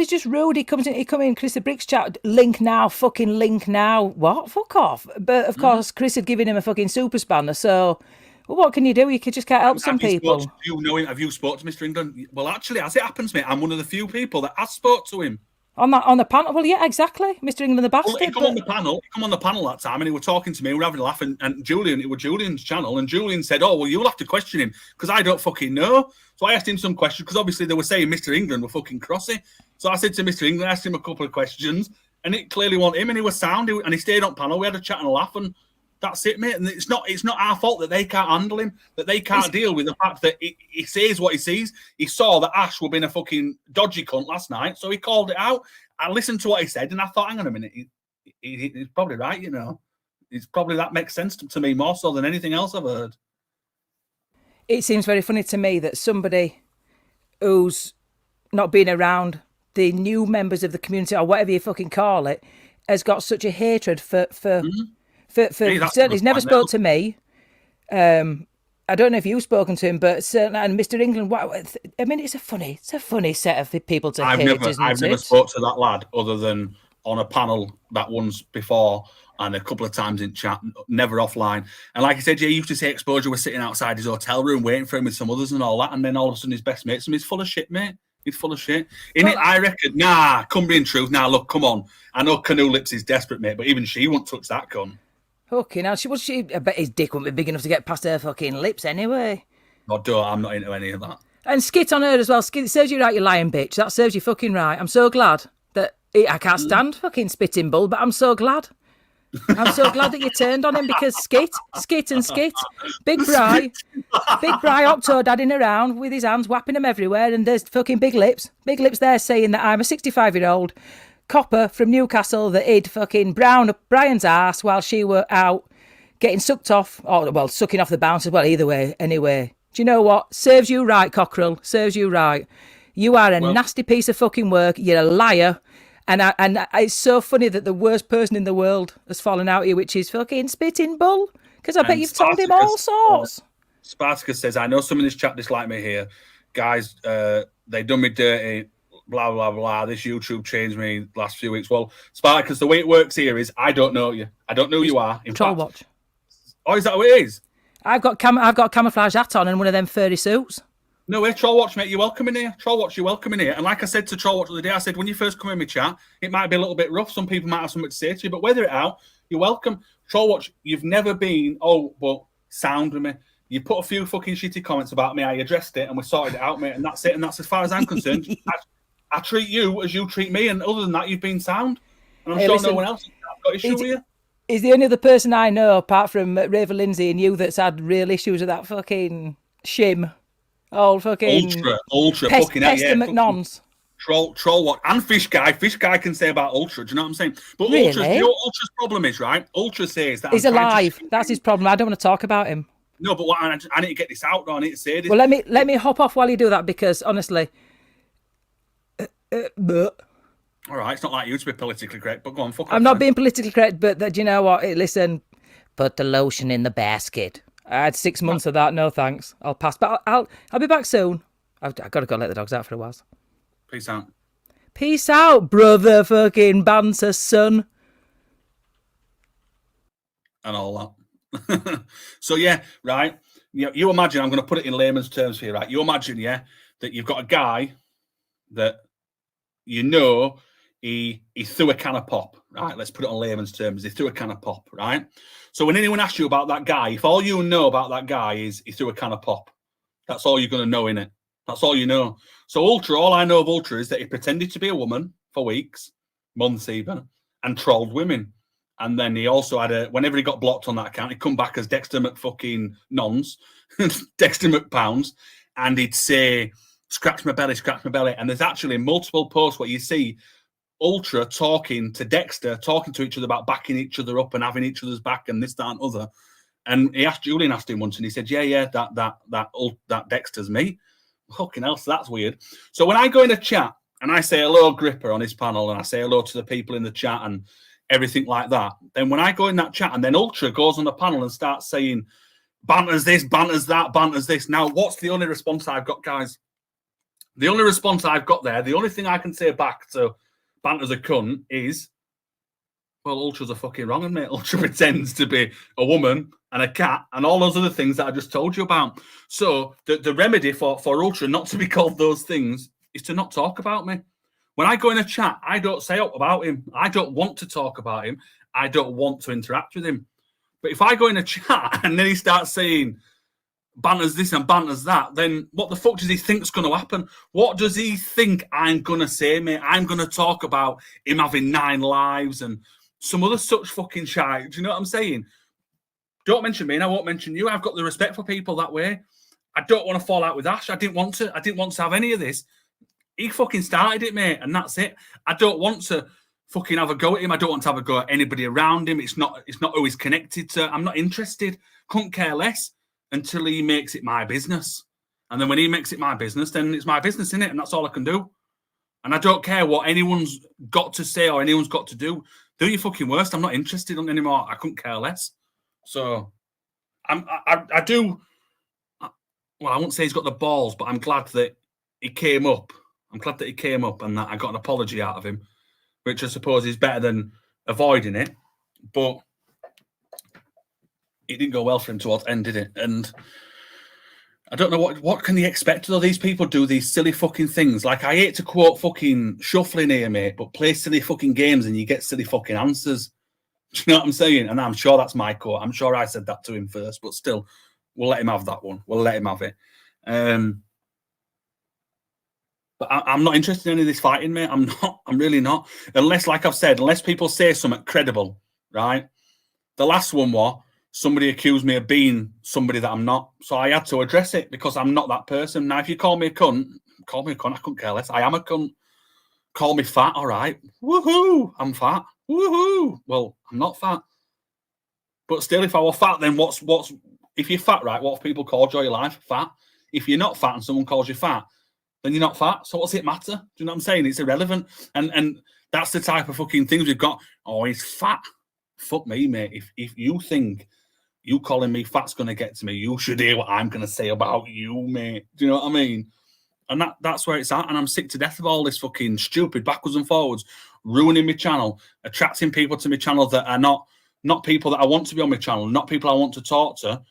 just rude. He come in Chris the Bricks chat, link now, fucking link now. What? Fuck off. But of course, Chris had given him a fucking super spanner, so well, what can you do? You just can't help some people. Do you know him? Have you spoke to Mr. England? Well, actually, as it happens, mate, I'm one of the few people that has spoke to him. On the panel? Well, yeah, exactly. Mr. England the bastard. Well, he come on the panel that time and he was talking to me, we were having a laugh, and Julian, it was Julian's channel, and Julian said, "Oh, well, you'll have to question him because I don't fucking know." So I asked him some questions because obviously they were saying Mr. England were fucking crossy. So I said to Mr. England, I asked him a couple of questions, and it clearly wasn't him, and he was sound, and he stayed on panel. We had a chat and a laugh, and that's it, mate. And it's not our fault that they can't handle him, that they can't deal with the fact that he says what he sees. He saw that Ash would be a fucking dodgy cunt last night, so he called it out. I listened to what he said, and I thought, hang on a minute, he's probably right, you know. It's probably that makes sense to me more so than anything else I've heard. It seems very funny to me that somebody who's not been around the new members of the community or whatever you fucking call it has got such a hatred for certainly he's never spoke to me. I don't know if you've spoken to him, but certainly, and Mr. England, I mean, it's a funny set of people to hate, isn't it? I've never spoke to that lad other than on a panel that once before and a couple of times in chat, never offline. And like I said, he used to say Exposure was sitting outside his hotel room waiting for him with some others and all that, and then all of a sudden his best mates, and he's full of shit, mate. He's full of shit. I reckon, Cumbrian truth. Look, come on. I know Canoe Lips is desperate, mate, but even she won't touch that gun. Okay, now I bet his dick won't be big enough to get past her fucking lips anyway. I'm not into any of that. And skit on her as well. Skit serves you right, you lying bitch. That serves you fucking right. I'm so glad that I can't stand fucking spitting bull, but I'm so glad. I'm so glad that you turned on him because skit. Big Bri Octo dadding around with his hands whapping them everywhere, and there's fucking big lips there saying that I'm a 65-year-old copper from Newcastle that hid fucking brown up Brian's ass while she were out getting sucked off, or well, sucking off the bounce as well. Either way, anyway. Do you know what? Serves you right, Cockerel. Serves you right. You are a nasty piece of fucking work. You're a liar. And it's so funny that the worst person in the world has fallen out here, which is fucking Spitting Bull. Because I bet you've told him all sorts. Spartacus says, "I know some in this chat dislike me here. Guys, they done me dirty. Blah, blah, blah. This YouTube changed me last few weeks." Well, Spartacus, the way it works here is I don't know you. I don't know who you are. In Troll fact, watch. Oh, is that what it is? I've got camouflage hat on and one of them furry suits. No way, Troll Watch, mate, you're welcome in here. Troll Watch, you're welcome in here. And like I said to Troll Watch the other day, I said, when you first come in my chat, it might be a little bit rough. Some people might have something to say to you, but weather it out, you're welcome. Troll Watch, you've never been, sound with me. You put a few fucking shitty comments about me, I addressed it, and we sorted it out, mate, and that's it. And that's as far as I'm concerned. I treat you as you treat me, and other than that, you've been sound. And I'm sure no one else has got issue with you. He's the only other person I know, apart from Raven Lindsay and you, that's had real issues with that fucking shim. Old fucking ultra fucking Pester McNons. Troll what? And Fish Guy can say about Ultra. Do you know what I'm saying? But really? Ultra's, you know what Ultra's problem is, right? Ultra says that he's alive. That's his problem. I don't want to talk about him. No, but I need to get this out. I need to say this. Well, let me hop off while you do that, because honestly, all right, it's not like you to be politically correct, but go on, fuck off. I'm not being politically correct, but you know what? Listen, Put the lotion in the basket. I had 6 months of that. No thanks. I'll pass. But I'll be back soon. I've got to go let the dogs out for a while. Peace out. Peace out, brother fucking banter son. And all that. So yeah, right. You imagine, I'm going to put it in layman's terms here, right? You imagine, yeah, that you've got a guy that you know he threw a can of pop, right? Let's put it on layman's terms. He threw a can of pop, right? So when anyone asks you about that guy, if all you know about that guy is he threw a can of pop, that's all you're going to know, innit? That's all you know. So Ultra, all I know of Ultra is that he pretended to be a woman for weeks, months even, and trolled women. And then he also had whenever he got blocked on that account, he'd come back as Dexter McFucking Nons, Dexter McPounds, and he'd say, scratch my belly, scratch my belly. And there's actually multiple posts where you see Ultra talking to Dexter, talking to each other about backing each other up and having each other's back and this, that, and other. And Julian asked him once, and he said, yeah, that Dexter's me. Fucking hell, so that's weird. So when I go in a chat and I say hello, Gripper, on his panel, and I say hello to the people in the chat and everything like that, then when I go in that chat and then Ultra goes on the panel and starts saying, banters this, banters that, banters this. Now, what's the only response I've got, guys? The only response I've got there, the only thing I can say back to banter's a cunt is, well, Ultra's a fucking wrong one, mate. Ultra pretends to be a woman and a cat and all those other things that I just told you about. So the remedy for Ultra not to be called those things is to not talk about me. When I go in a chat, I don't say about him. I don't want to talk about him. I don't want to interact with him. But if I go in a chat and then he starts saying banters this and banters that, then what the fuck does he think's going to happen? What does he think I'm going to say, mate? I'm going to talk about him having 9 lives and some other such fucking shite. Do you know what I'm saying? Don't mention me and I won't mention you. I've got the respect for people that way. I don't want to fall out with Ash. I didn't want to have any of this. He fucking started it, mate, and that's it. I don't want to fucking have a go at him. I don't want to have a go at anybody around him. It's not who he's connected to. I'm not interested. Couldn't care less until he makes it my business. And then when he makes it my business, then it's my business, innit? And that's all I can do. And I don't care what anyone's got to say or anyone's got to do. Do your fucking worst. I'm not interested in anymore. I couldn't care less. So I do. Well, I won't say he's got the balls, but I'm glad that he came up. I'm glad that he came up and that I got an apology out of him, which I suppose is better than avoiding it. But it didn't go well for him towards the end, did it? And I don't know what can you expect though. These people do these silly fucking things. Like, I hate to quote fucking Shuffling here, mate, but play silly fucking games and you get silly fucking answers. Do you know what I'm saying? And I'm sure that's my quote. I'm sure I said that to him first, but still, we'll let him have that one. We'll let him have it. But I'm not interested in any of this fighting, mate. I'm not. I'm really not. Unless, like I've said, unless people say something credible, right? The last one was somebody accused me of being somebody that I'm not. So I had to address it because I'm not that person. Now, if you call me a cunt, call me a cunt. I couldn't care less. I am a cunt. Call me fat, all right. Woohoo! I'm fat. Woohoo! Well, I'm not fat. But still, if I were fat, then what's if you're fat, right? What have people called you all your life? Fat. If you're not fat and someone calls you fat, then you're not fat. So what's it matter? Do you know what I'm saying? It's irrelevant. And that's the type of fucking things we've got. Oh, he's fat. Fuck me, mate. If you think you calling me fat's going to get to me, you should hear what I'm going to say about you, mate. Do you know what I mean? And that's where it's at. And I'm sick to death of all this fucking stupid backwards and forwards, ruining my channel, attracting people to my channel that are not people that I want to be on my channel, not people I want to talk to.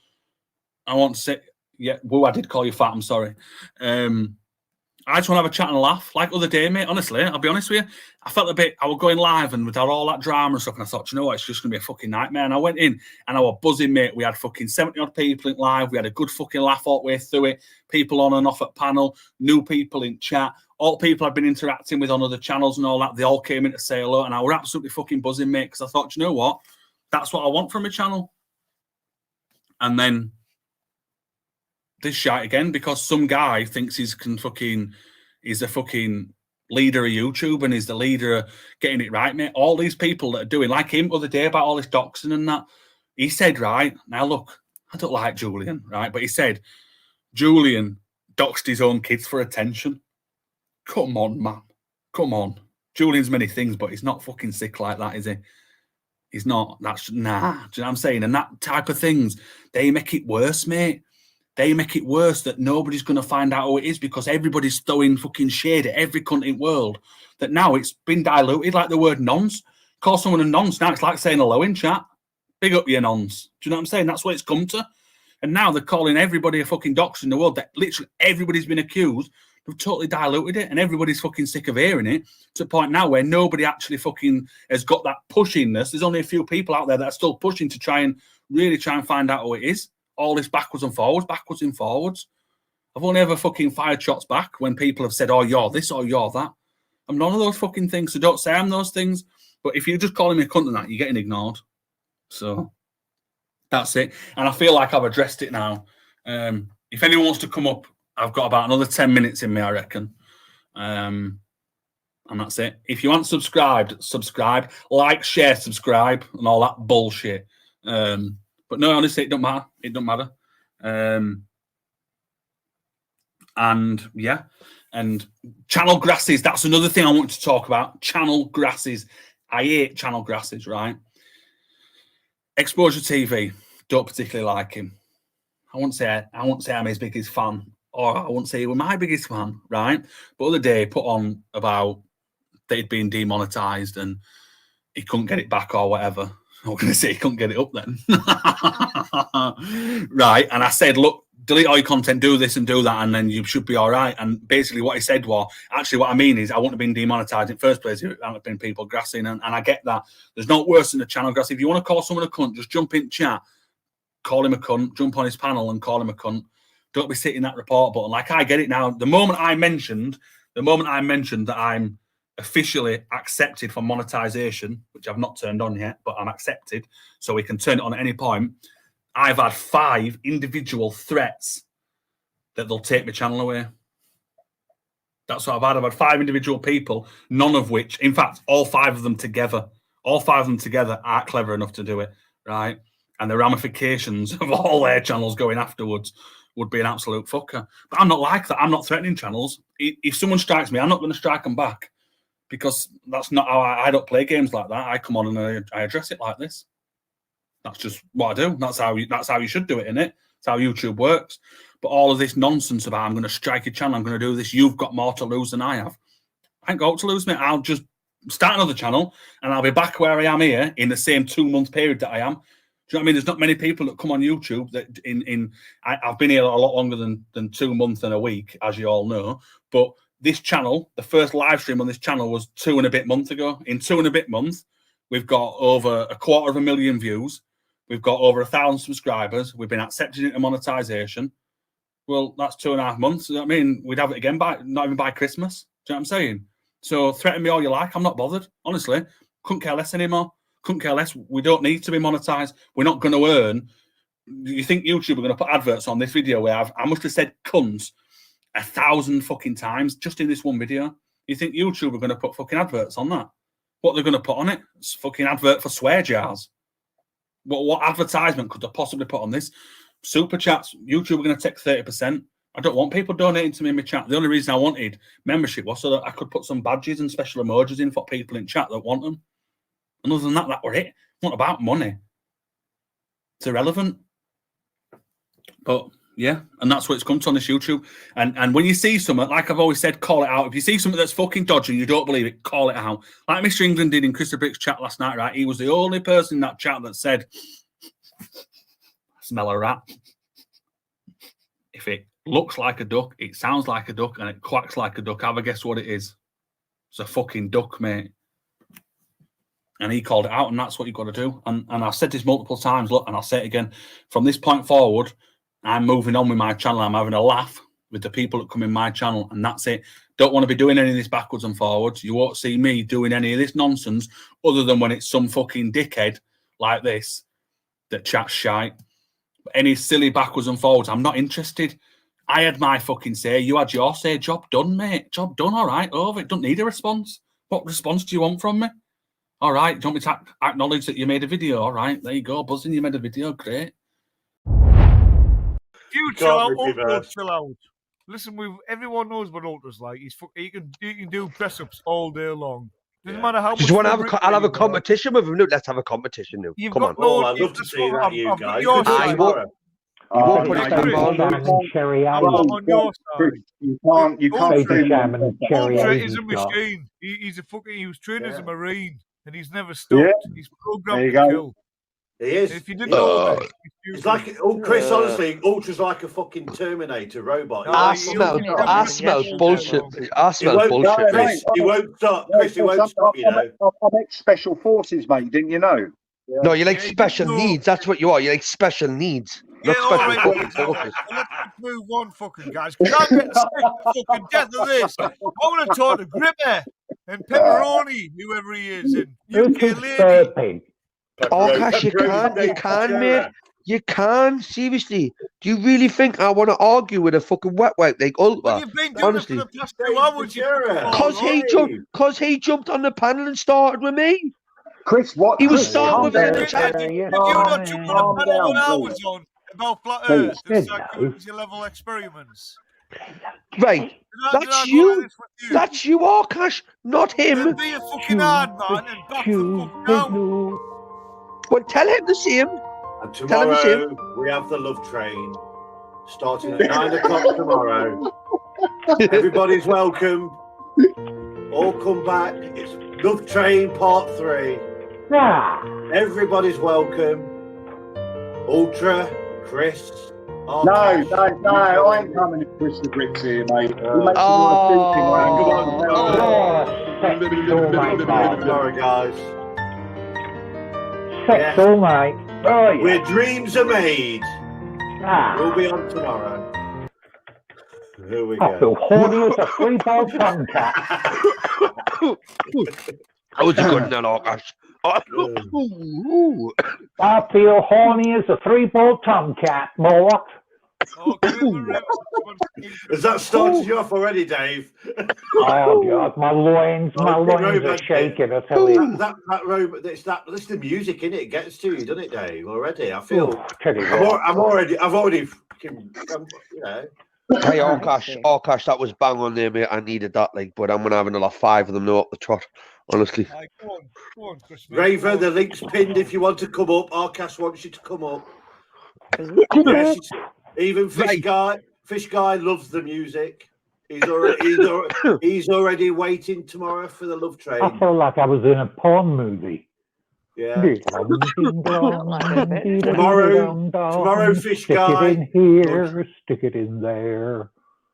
I want to say, yeah, woo, I did call you fat. I'm sorry. I just want to have a chat and a laugh. Like other day, mate, honestly, I'll be honest with you. I felt a bit, I was going live and without all that drama and stuff, and I thought, you know what, it's just going to be a fucking nightmare. And I went in and I was buzzing, mate. We had fucking 70-odd people in live. We had a good fucking laugh all the way through it. People on and off at panel, new people in chat, all people I've been interacting with on other channels and all that. They all came in to say hello, and I was absolutely fucking buzzing, mate, because I thought, you know what, that's what I want from a channel. And then this shite again because some guy thinks he's the fucking leader of YouTube and he's the leader of getting it right, mate. All these people that are doing, like him the other day about all this doxing and that, he said, right, now look, I don't like Julian, right, but he said Julian doxed his own kids for attention. Come on, man. Come on. Julian's many things, but he's not fucking sick like that, is he? He's not. That's nah. Do you know what I'm saying? And that type of things, they make it worse, mate. They make it worse that nobody's going to find out who it is because everybody's throwing fucking shade at every cunt in the world. That now it's been diluted like the word nonce. Call someone a nonce now, it's like saying hello in chat. Big up your nonce. Do you know what I'm saying? That's what it's come to. And now they're calling everybody a fucking dox in the world that literally everybody's been accused. They've totally diluted it and everybody's fucking sick of hearing it to the point now where nobody actually fucking has got that pushingness. There's only a few people out there that are still pushing to try and find out who it is. All this backwards and forwards. I've only ever fucking fired shots back when people have said, oh, you're this or you're that. I'm none of those fucking things, so don't say I'm those things. But if you're just calling me a cunt and that, you're getting ignored. So that's it. And I feel like I've addressed it now. If anyone wants to come up, I've got about another 10 minutes in me, I reckon. And that's it. If you aren't subscribed, subscribe. Like, share, subscribe, and all that bullshit. But no, honestly, it don't matter. It don't matter. And yeah. And channel grasses, that's another thing I want to talk about. Channel grasses. I hate channel grasses, right? Exposure TV, don't particularly like him. I won't say I'm his biggest fan, or I won't say he was my biggest fan, right? But the other day, put on about that he'd been demonetized and he couldn't get it back or whatever. I'm going to say he couldn't get it up then. Right. And I said, look, delete all your content, do this and do that, and then you should be all right. And basically what he said was, actually what I mean is I wouldn't have been demonetized in the first place if it hadn't been people grassing. And I get that. There's no worse than a channel grass. If you want to call someone a cunt, just jump in chat, call him a cunt, jump on his panel and call him a cunt. Don't be sitting that report button. Like, I get it now. The moment I mentioned that I'm officially accepted for monetization, which I've not turned on yet, but I'm accepted, so we can turn it on at any point. I've had 5 individual threats that they'll take my channel away. That's what I've had. I've had 5 individual people, none of which, in fact, all 5 of them together aren't clever enough to do it, right? And the ramifications of all their channels going afterwards would be an absolute fucker. But I'm not like that. I'm not threatening channels. If someone strikes me, I'm not going to strike them back, because that's not how I don't play games like that. I come on and I address it like this. That's just what I do. That's how you should do it, innit? That's how YouTube works. But all of this nonsense about I'm going to strike your channel, I'm going to do this, you've got more to lose than I have. I ain't got to lose, mate. I'll just start another channel and I'll be back where I am here in the same 2-month period that I am. Do you know what I mean? There's not many people that come on YouTube that I've been here a lot longer than 2 months and a week, as you all know. But this channel, the first live stream on this channel was 2 and a bit months ago. In 2 and a bit months, we've got over 250,000 views. We've got over 1,000 subscribers. We've been accepted into monetization. Well, that's 2.5 months. I mean, we'd have it again not even by Christmas. Do you know what I'm saying? So threaten me all you like. I'm not bothered. Honestly, couldn't care less anymore. Couldn't care less. We don't need to be monetized. We're not going to earn. You think YouTube are going to put adverts on this video where I must have said cunts 1,000 fucking times just in this one video? You think YouTube are going to put fucking adverts on that? What they're going to put on it? It's fucking advert for swear jars. What advertisement could they possibly put on this? Super chats. YouTube are going to take 30%. I don't want people donating to me in my chat. The only reason I wanted membership was so that I could put some badges and special emojis in for people in chat that want them. And other than that, that were it. Not about money. It's irrelevant. But yeah, and that's what it's come to on this YouTube. And when you see something, like I've always said, call it out. If you see something that's fucking dodgy and you don't believe it, call it out. Like Mr. England did in Christopher Brick's chat last night, right? He was the only person in that chat that said, smell a rat. If it looks like a duck, it sounds like a duck, and it quacks like a duck, have a guess what it is. It's a fucking duck, mate. And he called it out, and that's what you've got to do. And I've said this multiple times, look, and I'll say it again. From this point forward, I'm moving on with my channel. I'm having a laugh with the people that come in my channel, and that's it. Don't want to be doing any of this backwards and forwards. You won't see me doing any of this nonsense other than when it's some fucking dickhead like this that chats shite. But any silly backwards and forwards, I'm not interested. I had my fucking say. You had your say. Job done, mate. Job done. All right. Over. It don't need a response. What response do you want from me? All right. Do you want me to acknowledge that you made a video? All right. There you go. Buzzing. You made a video. Great. You chill out, Ultra, chill out. Listen, everyone knows what Ultra's like. You can do press ups all day long. Doesn't matter how much. Just want to have I'll have a competition with him. No, let's have a competition now. Come on. Oh, I'd love to see that, you guys. You won't put it I'm on your side. You can't train him. Ultra is a machine. He was trained as a Marine, and he's never stopped. He's programmed to kill. He is. If you didn't know that, it's like Chris. Honestly, Ultra's like a fucking Terminator robot. I smell bullshit. I smell bullshit. Chris, he won't stop. Chris, he won't stop. You know. I'm ex-special forces, mate. Didn't you know? No, you're like special needs. That's what you are. You're like special needs. Not special fucking forces. Let's move on, fucking guys. Because I'm getting sick of the fucking death of this. I want to talk to Gripper and Pepperoni, whoever he is, and UK Lady. Oh, gosh, you can, mate. You can, seriously. Do you really think I want to argue with a fucking wet wipe like Ultra? Well, you've been doing honestly. It for the past 2 hours. Because he jumped on the panel and started with me. Chris, what? He was starting with it in the chat. Did you not jump on the panel when I was on about flat Earth and psychology level experiments? Right. That's you. That's you, Arkash, not him. Be a fucking hard man and back the fuck down. Well, tell him the same. And tomorrow we have the Love Train starting at 9 o'clock tomorrow. Everybody's welcome. All come back. It's Love Train Part 3. Everybody's welcome. Ultra, Chris. No, I ain't coming to Chris the Bricks here, mate. Sorry, guys. Sex all night. Oh, yeah. Where dreams are made. We'll be on tomorrow. Here we go. I feel horny as a 3-ball tomcat. That was a good one, Arkash. I feel horny as a 3-ball tomcat, more. Has that started you off already, Dave? Oh God, my loins are shaking. I tell you. That robot, that's the music in it. It gets to you, doesn't it, Dave? Already, I feel. I've already, you know. Hey, Arkash, that was bang on there, mate. I needed that, but I'm gonna have another 5 of them now up the trot. Honestly. Go on, Chris. Raver, the link's pinned if you want to come up. Arkash wants you to come up. Yes, even Fish Guy loves the music. He's already waiting tomorrow for the Love Train. I felt like I was in a porn movie. Yeah. Tomorrow, Fish Guy. Stick it in here, stick it in there.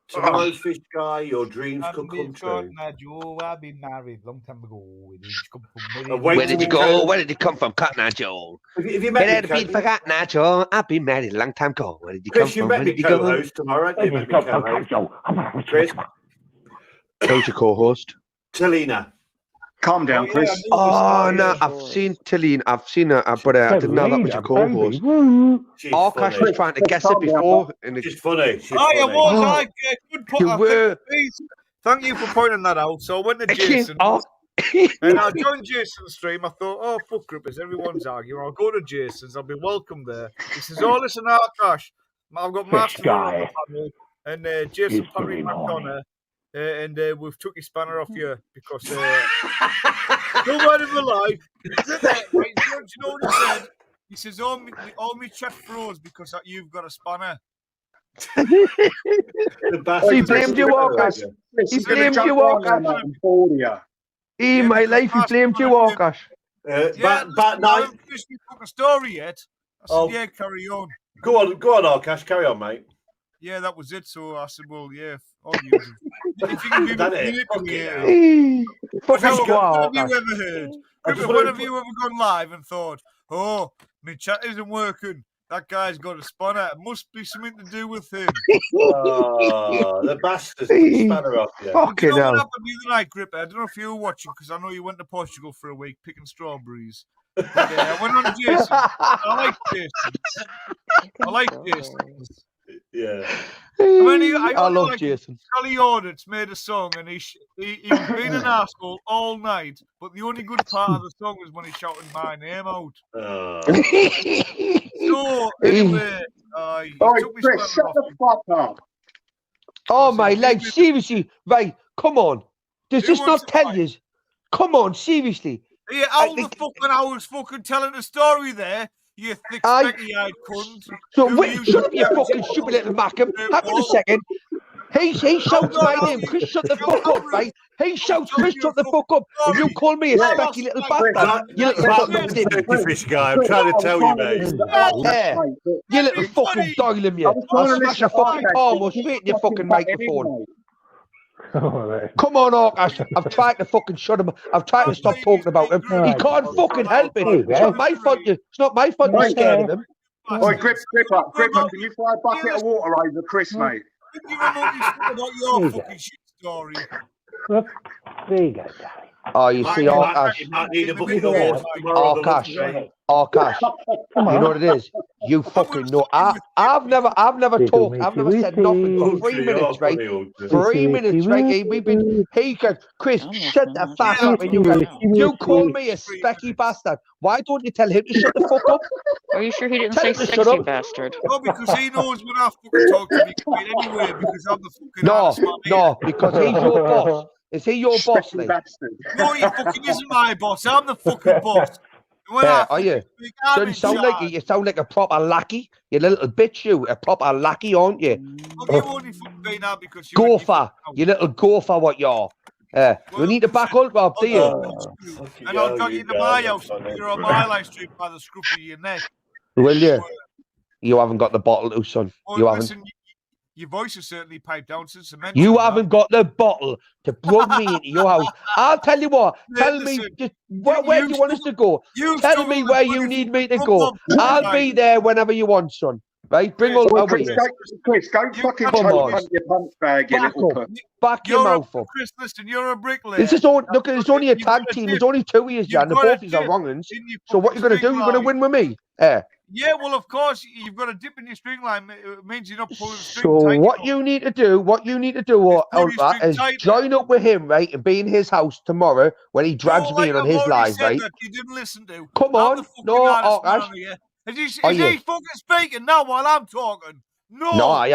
Tomorrow, Fish Guy, your dreams could come true. I've been married a long time ago. Where did you go? Where did you come from, Cotton Eye Joe? Have you met me? Been forgotten, Joe. I've been married a long time ago. Where did you come from? Where did you go? Tomorrow, Chris. Who's your co-host? Talina. Calm down, Chris. Oh no, I've seen Talina. I've seen her, but I didn't know that was your co-host. Arkash was trying to guess it before. She's funny. Thank you for pointing that out. So I went to Jason. And I joined Jason's stream. I thought, oh, fuck grippers, everyone's arguing. I'll go to Jason's. I'll be welcome there. He says, oh, listen, Arkash, I've got Master on the panel and Jason Parry McDonough. And we've took his spanner off you because no word of a lie. Do you know what he said? He says, all me chat froze because you've got a spanner. He blamed you, Arkash. He blamed you, Arkash. In my life, he blamed you, Arkash. But I haven't finished my fucking story yet. I said, yeah, carry on. Go on, Arkash, carry on, mate. Yeah, that was it. So I said, well, yeah, all you. If you can be manipulated. What have you ever heard? When have you ever gone live and thought, oh, my chat isn't working? That guy's got a spanner. It must be something to do with him. Oh, the bastard put the spanner off you. Fucking hell. What happened the other night, Gripper? I don't know if you were watching because I know you went to Portugal for a week picking strawberries. But, I went on Jason. I like Jason. Yeah. I love Jason. Scully Audits made a song and he was being an asshole all night, but the only good part of the song is when he shouted my name out. So, anyway, Chris, shut the fuck up. Oh, my life, seriously. Right, come on. Does this not tell you? Come on, seriously. Yeah, I was fucking telling the story there. You thick, specky-eyed cunt. So wait, shut up, you fucking stupid little macam. Hang on a second. He shouts my name. Chris, shut the fuck up, right? He shouts, Chris, shut the fuck up. And you call me a specky little bastard. You little fucking dip. Fish guy, I'm trying to tell you, mate. Yeah, you little fucking doiling, you. I'll smash your fucking palm or straight in your fucking microphone. Come on, Arkash. I've tried to fucking shut him. I've tried to stop talking about him. He can't fucking help it. It's not my fault. It's not my fault you're scared of him. Oi, grip up. Can you fly a bucket of water over Chris, mate? About your fucking shit story. There you go, Oh, you see, Arkash. You might need a bucket of water tomorrow. Arkash. You know what it is? You fucking know. I've never talked. I've never said nothing for 3 minutes, right? 3 minutes, right? We've been. Hey, Chris, shut the fuck up. And you call me a specky bastard. Why don't you tell him to shut the fuck up? Are you sure he didn't say sexy bastard? No, because he knows when I fucking talk to me anyway. Because I'm the fucking no, because he's your boss. Is he your boss, Lee? No, he fucking isn't my boss. I'm the fucking boss. Are you? Don't sound like you. You sound like a proper lackey. You little bitch, you. A proper lackey, aren't you? You only fucking been out because you gopher. You little gopher, what you are. We need to back up, Rob, do you? And I'll get you into my house. You're on my live stream by the scruff of your neck. Will you? You haven't got the bottle, too, son. You haven't. Listen, your voice has certainly piped down since the mention. You haven't got the bottle to bring me into your house. I'll tell you what. Tell me just where do you want us to go? Tell me where you need me to go. I'll be there whenever you want, son. Right? Bring all over here. Chris, don't fucking punch your punch bag, you little cunt. Back your mouth up. Chris, listen, you're a bricklayer. This is all. Look, it's only a tag team. There's only 2 of you, Jan. The both of you are wrong uns. So what you going to do? You're going to win with me? Yeah, well, of course, you've got a dip in your string line. It means you're not pulling the string so tight. what you need to do, is join up with him, right, and be in his house tomorrow when he drags me in on his live, right? You didn't listen to. Come on, no, Is he fucking speaking now while I'm talking? No, I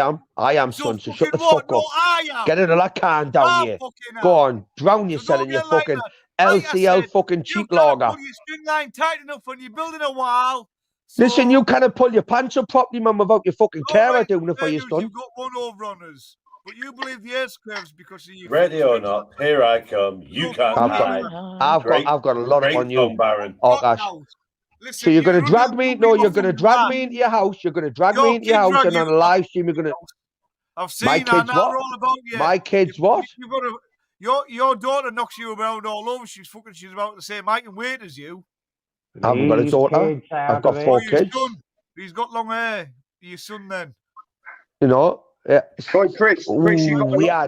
am, son. So shut the fuck up. No, I am. Get into that can down here. Go on, drown yourself in your fucking LCL fucking cheap lager. Pull your string line tight enough when you're building a wall. Listen, you cannot pull your pants up properly, man, without your fucking carer doing it for you, son. You've got one over on us, but you believe the earth curves because of you. Ready or not, here I come. You can't hide. I've got a lot on you, Baron. Oh gosh. So you're going to drag me? No, you're going to drag me into your house. You're going to drag me into your house, and on a live stream, you're going to. I've seen my kids what? All about you. My kids what? Your daughter knocks you around all over. She's about the same height and weight as you. I haven't got a daughter. I've got 4 kids. He's got long hair. Your son, then. You know, yeah. Sorry, Chris. You got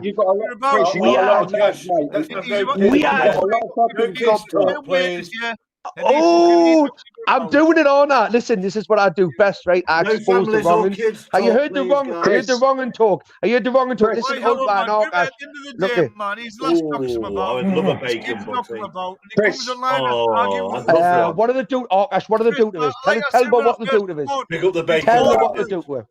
Oh, I'm doing it all now. Listen, this is what I do best, right? I expose the wrong. Have you heard the wrong? I heard the wrong and talk. I heard the wrong and talk. Listen, hold on, look at. Man, he's last talking about. I would love a bacon butty. Chris, what do they do? Arkash, what do they do to us? Tell me what they do to us. Pick up the bacon. Tell me what they do to us.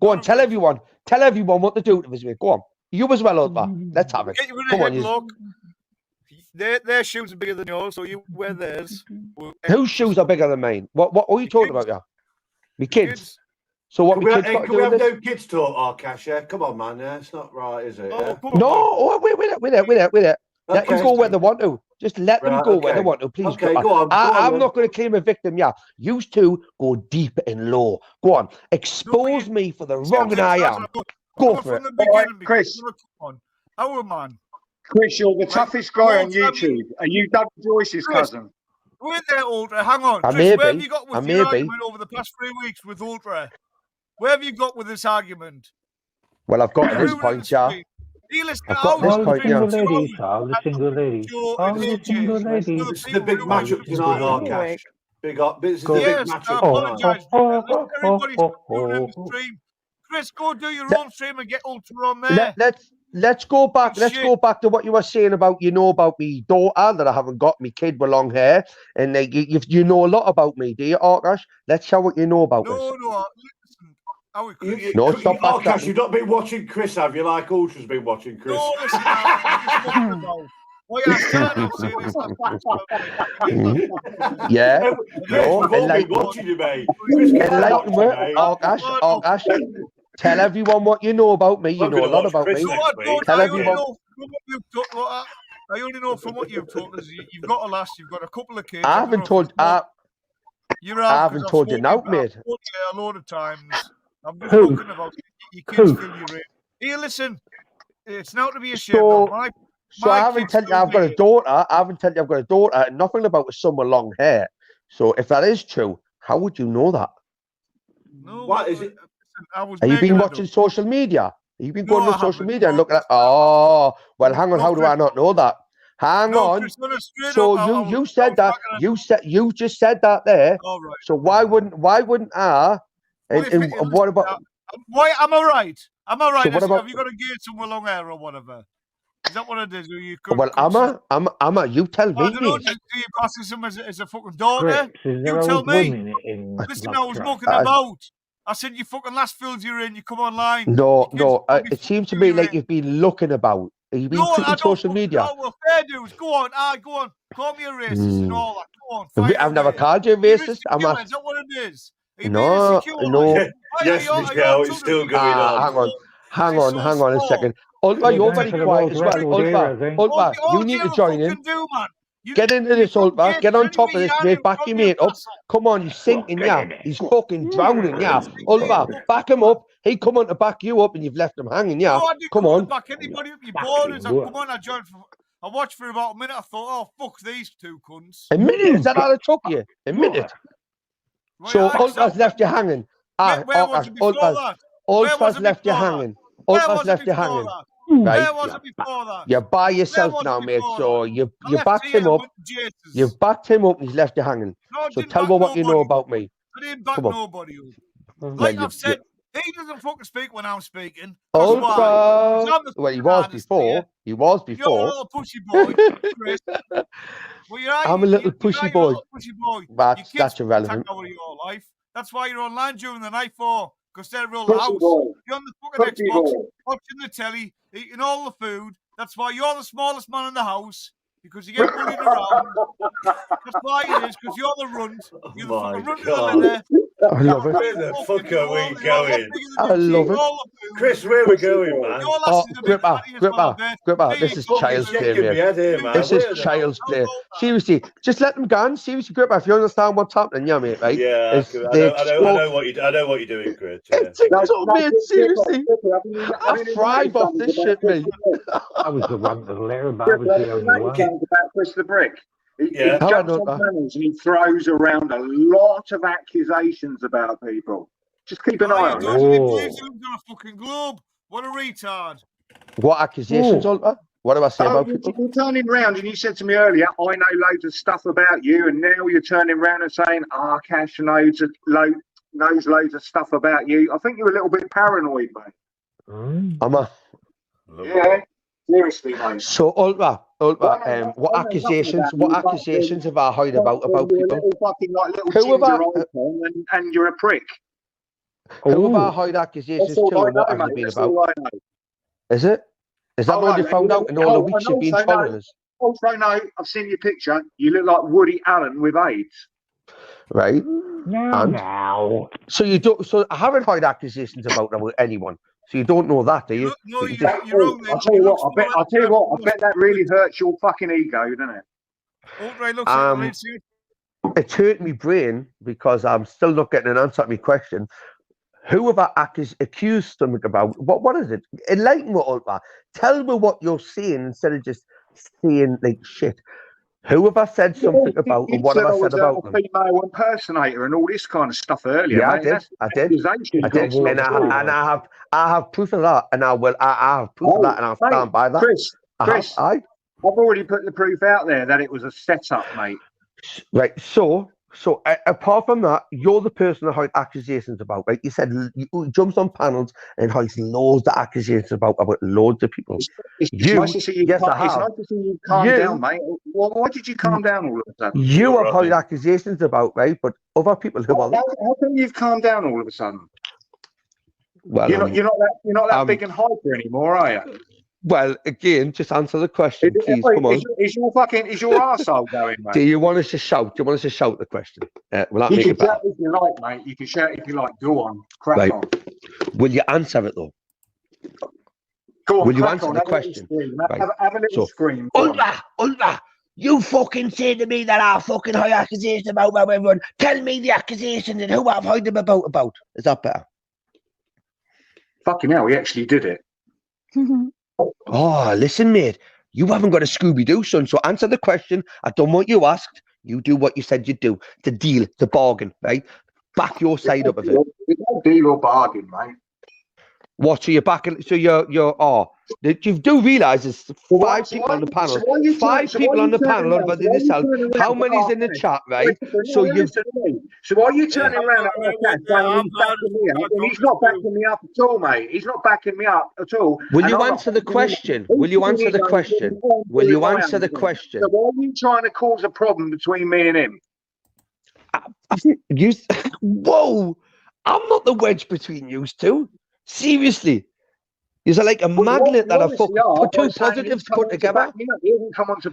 Go on, tell everyone. Tell everyone what they do to us. Go on. You as well, Ultra. Let's have it. Come on, you. Their shoes are bigger than yours, so you wear theirs. Whose shoes are bigger than mine? What are you talking about, yeah? Me kids. So what? Can we have no kids talk, Arkash? Yeah, come on, man. Yeah, it's not right, is it? Yeah? No, wait. Let them go where they want to. Just let them go where they want to, please. Okay, go on. I'm not going to claim a victim, yeah. Used to go deep and low. Go on. Expose me for the wrong and I am. Go for it. Right, Chris. Our man. Chris, you're the toughest guy on YouTube. Are you Doug Joyce's cousin? Wait there, Ultra. Hang on. Chris, where have you got with your argument over the past 3 weeks with Ultra? Where have you got with this argument? Well, I've got to this point, yeah. I've got this point, yeah. The single lady. This is the big matchup tonight, Arkash. This is the big matchup tonight. Everybody's doing the stream. Chris, go do your own stream and get Ultra on there. Let's go back. Let's go back to what you were saying about about me daughter that I haven't got, me kid with long hair, and you know a lot about me, do you, Arkash? Let's show what you know about us. No, stop Arkash, you've not been watching Chris, have you? Like Ultra's been watching Chris. No, listen, Oh yeah, I still haven't seen this. Yeah. Chris, No, we've all been enlighten watching you, mate. Chris, keep me, watching, mate. Arkash. Tell everyone what you know about me. You I'm know a gonna lot watch about Chris me. next week. Tell I only everyone. know from what you've talked. I only know from what you've told us. You've got a lass. You've got a couple of kids. I haven't told. I haven't told you now, mate. I've spoken to you a load of times. I'm just talking about your kids fill your ear. Here, listen. It's not to be ashamed of. So I haven't told you I've got a daughter. I haven't told you I've got a daughter. And nothing about with someone long hair. So if that is true, how would you know that? No, what is it? Have you been watching social media? Have you been going to social media and looking at? Oh, well, hang on. How do I not know that? Hang on. So you said that. You just said that there. So why wouldn't I? And what about? Why am I right? Am I right? So what about- Have you got a gear somewhere long hair or whatever? Is that what it is? Well, Amma, you tell me. I don't know. Do you class him as a fucking daughter? You tell me. Listen, I was mucking about. I said you fucking last filled you in. You come online. No. It seems to me like you've been looking about. Have you been checking social media? No, well, fair dues. Go on. Go on. Call me a racist and all that. Go on. I've never called you a racist. Is that what it is? No. Yes, Michelle, it's still going on. Hang on a second. Ulva, you're very quiet as well. Ulva, you need to join in. Get into this, Ulva. Get on top of this, mate. Back your mate up. Come on, he's sinking, yeah. He's fucking drowning, yeah. Ulva, back him up. He come on to back you up and you've left him hanging, yeah. Come on. Back anybody up your borders. Come on, I watched for about a minute. I thought, oh, fuck these two cunts. A minute? Is that how it took you? A minute? So Ulva's left you hanging. Where was it before that? Ulva's left you hanging. Ulva's left you hanging. Right. Where was it before that? You're by yourself now, mate. So you backed him up. You've backed him up and he's left you hanging. So tell me what you know about me. I didn't back nobody up. Like I've said, he doesn't fucking speak when I'm speaking. Well, he was before. He was You're a before. little pushy boy, Chris. I'm a little pushy boy. Your kids That's irrelevant. take over your life. That's why you're online during the night for. Because they're real Pushy house. boy. You're on the fucking Pushy Xbox, boy. watching the telly, eating all the food. That's why you're the smallest man in the house. Because you get bullied around. That's why it is. Because you're the runt. You're the fucking runt of the litter. I love it. Where the fuck are we going? I love it. Chris, where are we going, man? Oh, Gripper, this is child's play, mate. This is child's play. Seriously, just let them go on. Seriously, Gripper, if you understand what's happening, yeah, mate, right? Yeah, I know what you're doing, Chris. Yeah. So, mate, seriously, I thrive off this shit, mate. I was the one that learned, but I was the only one. About Chris the Brick. He Yeah. jumps on panels and he throws around a lot of accusations about people. Just keep an eye on He him. believes he lives on a fucking globe. What a retard. What accusations, Ulva? What do I say about people? You're turning round and you said to me earlier, I know loads of stuff about you, and now you're turning round and saying, Cash knows loads of stuff about you. I think you're a little bit paranoid, mate. I'm a... Yeah, seriously, mate. So, Ulva, what accusations have I heard about people? Who have I... And you're a prick. Who have I heard accusations to, and what have you been about? Is it? Is that all you found out in all the weeks you've been following us? Also, no, I've seen your picture. You look like Woody Allen with AIDS. Right. Now. So you don't. So I haven't heard accusations about anyone. So you don't know that, do you? No, you you're wrong. I'll tell you what. I bet that really hurts your fucking ego, doesn't it? It's hurt my brain because I'm still not getting an answer to my question. Who have I accused something about? What is it? Enlighten me, Ulva. Tell me what you're saying instead of just saying like shit. Who have I said something about, and what have I said about them? Female impersonator and all this kind of stuff earlier. Yeah, mate. I did, and I have proof of that, and I have proof of that, and I'll stand by that. Chris, I've already put the proof out there that it was a setup, mate. Right. So apart from that, you're the person I heard accusations about, right? You said you jumps on panels and has loads of accusations about loads of people. It's nice to see you calm down, mate. Why did you calm down all of a sudden? You have heard accusations about, right? But other people who are... How come you've calmed down all of a sudden? Well, you're not that big and hyper anymore, are you? Well, again, just answer the question, please. Come on. Is your arsehole going, mate? Do you want us to shout? Do you want us to shout the question? Will that You make can it better? shout if you like, mate. You can shout if you like. Go on, crack Right. on. Will you answer it though? Go on, Will you crack answer on. the Have a little question? scream. Right. Have a little So, scream. Go on. Ulva, you fucking say to me that I fucking high accusation about everyone. Tell me the accusations and who I've heard them about. Is that better? Fucking hell, he actually did it. Oh, listen, mate. You haven't got a Scooby-Doo, son, so answer the question. I done what you asked. You do what you said you'd do. To deal, to bargain, right? Back your side up of it. It's not deal or bargain, mate. What? So you're backing? So you do realise there's five people on the panel. Five people on the panel other than yourself. How many's in the chat, right? So you. So why are you turning around at Arcash saying he's backing me up? And he's not backing me up at all, mate. He's not backing me up at all. Will you answer the question? Will you answer the question? Will you answer the question? So why are you trying to cause a problem between me and him? Whoa! I'm not the wedge between you two. Seriously. You're like a magnet that I fucking put two positives put together. He hasn't come on to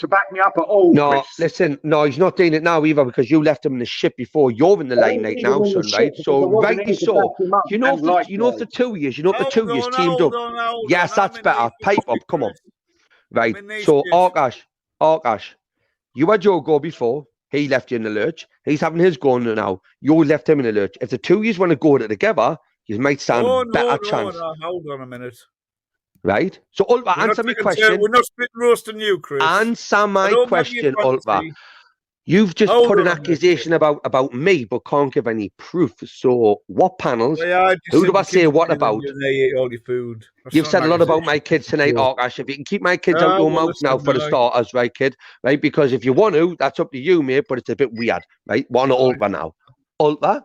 back me up at all. No, Chris. listen, no, he's not doing it now either because you left him in the shit before. You're in the limelight now, son, right? So rightly so. You know if the 2 years, teamed up. Yes, that's better. Pipe up, come on. Right. So Arcash, you had your go before. He left you in the lurch. He's having his go now. You left him in the lurch. If the 2 years want to go at it together, you might stand a better chance. No, hold on a minute. Right? So, Ulva, answer my question. We're not spit roasting you, Chris. Answer my question, Ulva. You've just put an accusation about me, but can't give any proof. So, what panels? Who do I say what about? They eat all your food. You've said a lot about my kids tonight, Arcash. If you can keep my kids out your mouth now for the starters, right, kid? Right? Because if you want to, that's up to you, mate, but it's a bit weird, right? Want to Ulva now. Ulva?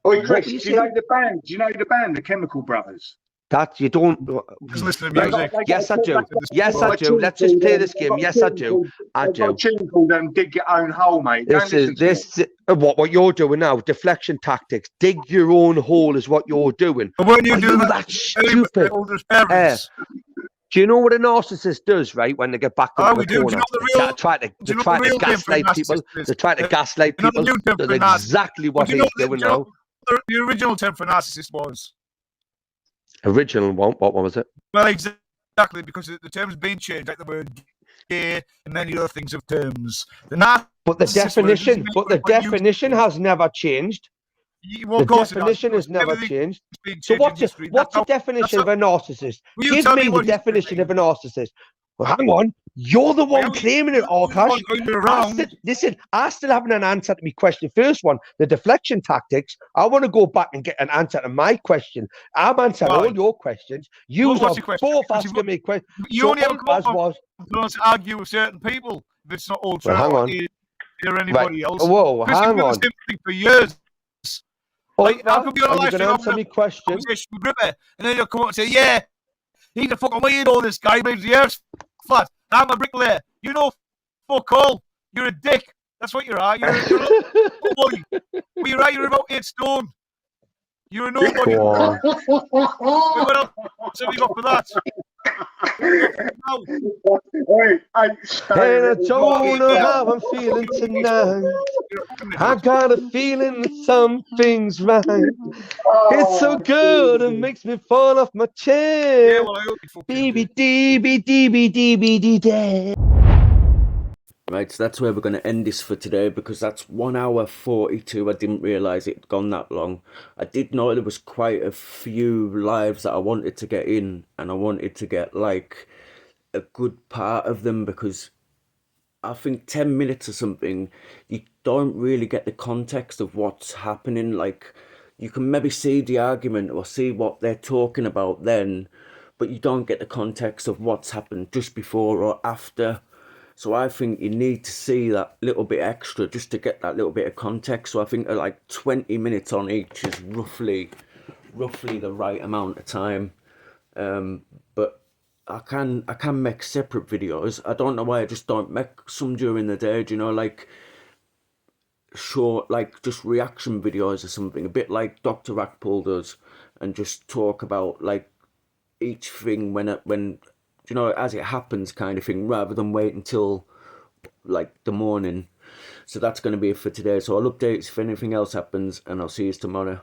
Oi, Chris, do you know the band? Do you know the band, the Chemical Brothers? That you don't. Just listen to music. Yes, I do. Yes, I do. Let's just play this game. Yes, I do. I do. A tune called Dig Your Own Hole, mate. This what you're doing now. Deflection tactics. Dig your own hole is what you're doing. But when you do that stupid. Do you know what a narcissist does, right? When they get back to the corner, they try to gaslight people. They try to gaslight people. That's exactly what he's doing now. The original term for narcissist was. Original one? What was it? Well, exactly, because the term's been changed, like the word gay and many other things of terms. But the definition has never changed. Well, the definition has never changed. So what's the definition of a narcissist? Give me the definition of a narcissist. Well, hang on. You're the one claiming it, Arcash. Listen, I still haven't an answer to my question. First one, the deflection tactics. I want to go back and get an answer to my question. I'm answering all your questions. You are both asking me questions. You only have to argue with certain people. If it's not all true, or anybody else. Whoa, hang on. For years. Like, how come you're going to answer me question? And then you'll come up and say, yeah, he's a fucking weirdo, this guy, but the earth's flat. I'm a bricklayer. You know, fuck all. You're a dick. That's what you are. You're a nobody. You're right. You're about 8 stone. You're a nobody. What else have you got for that? And I don't know how I'm feeling tonight. I got a feeling that something's right. It's so good, it makes me fall off my chair. Right, so that's where we're going to end this for today, because that's 1 hour 42. I didn't realise it'd gone that long. I did know there was quite a few lives that I wanted to get in, and I wanted to get like a good part of them, because I think 10 minutes or something, you don't really get the context of what's happening. Like, you can maybe see the argument or see what they're talking about then, but you don't get the context of what's happened just before or after. So I think you need to see that little bit extra just to get that little bit of context. So I think like 20 minutes on each is roughly the right amount of time. But I can make separate videos. I don't know why I just don't make some during the day, do you know, like short, like just reaction videos or something, a bit like Dr. Rackpool does, and just talk about like each thing when you know, as it happens kind of thing, rather than wait until like the morning. So that's going to be it for today. So I'll update if anything else happens, and I'll see you tomorrow.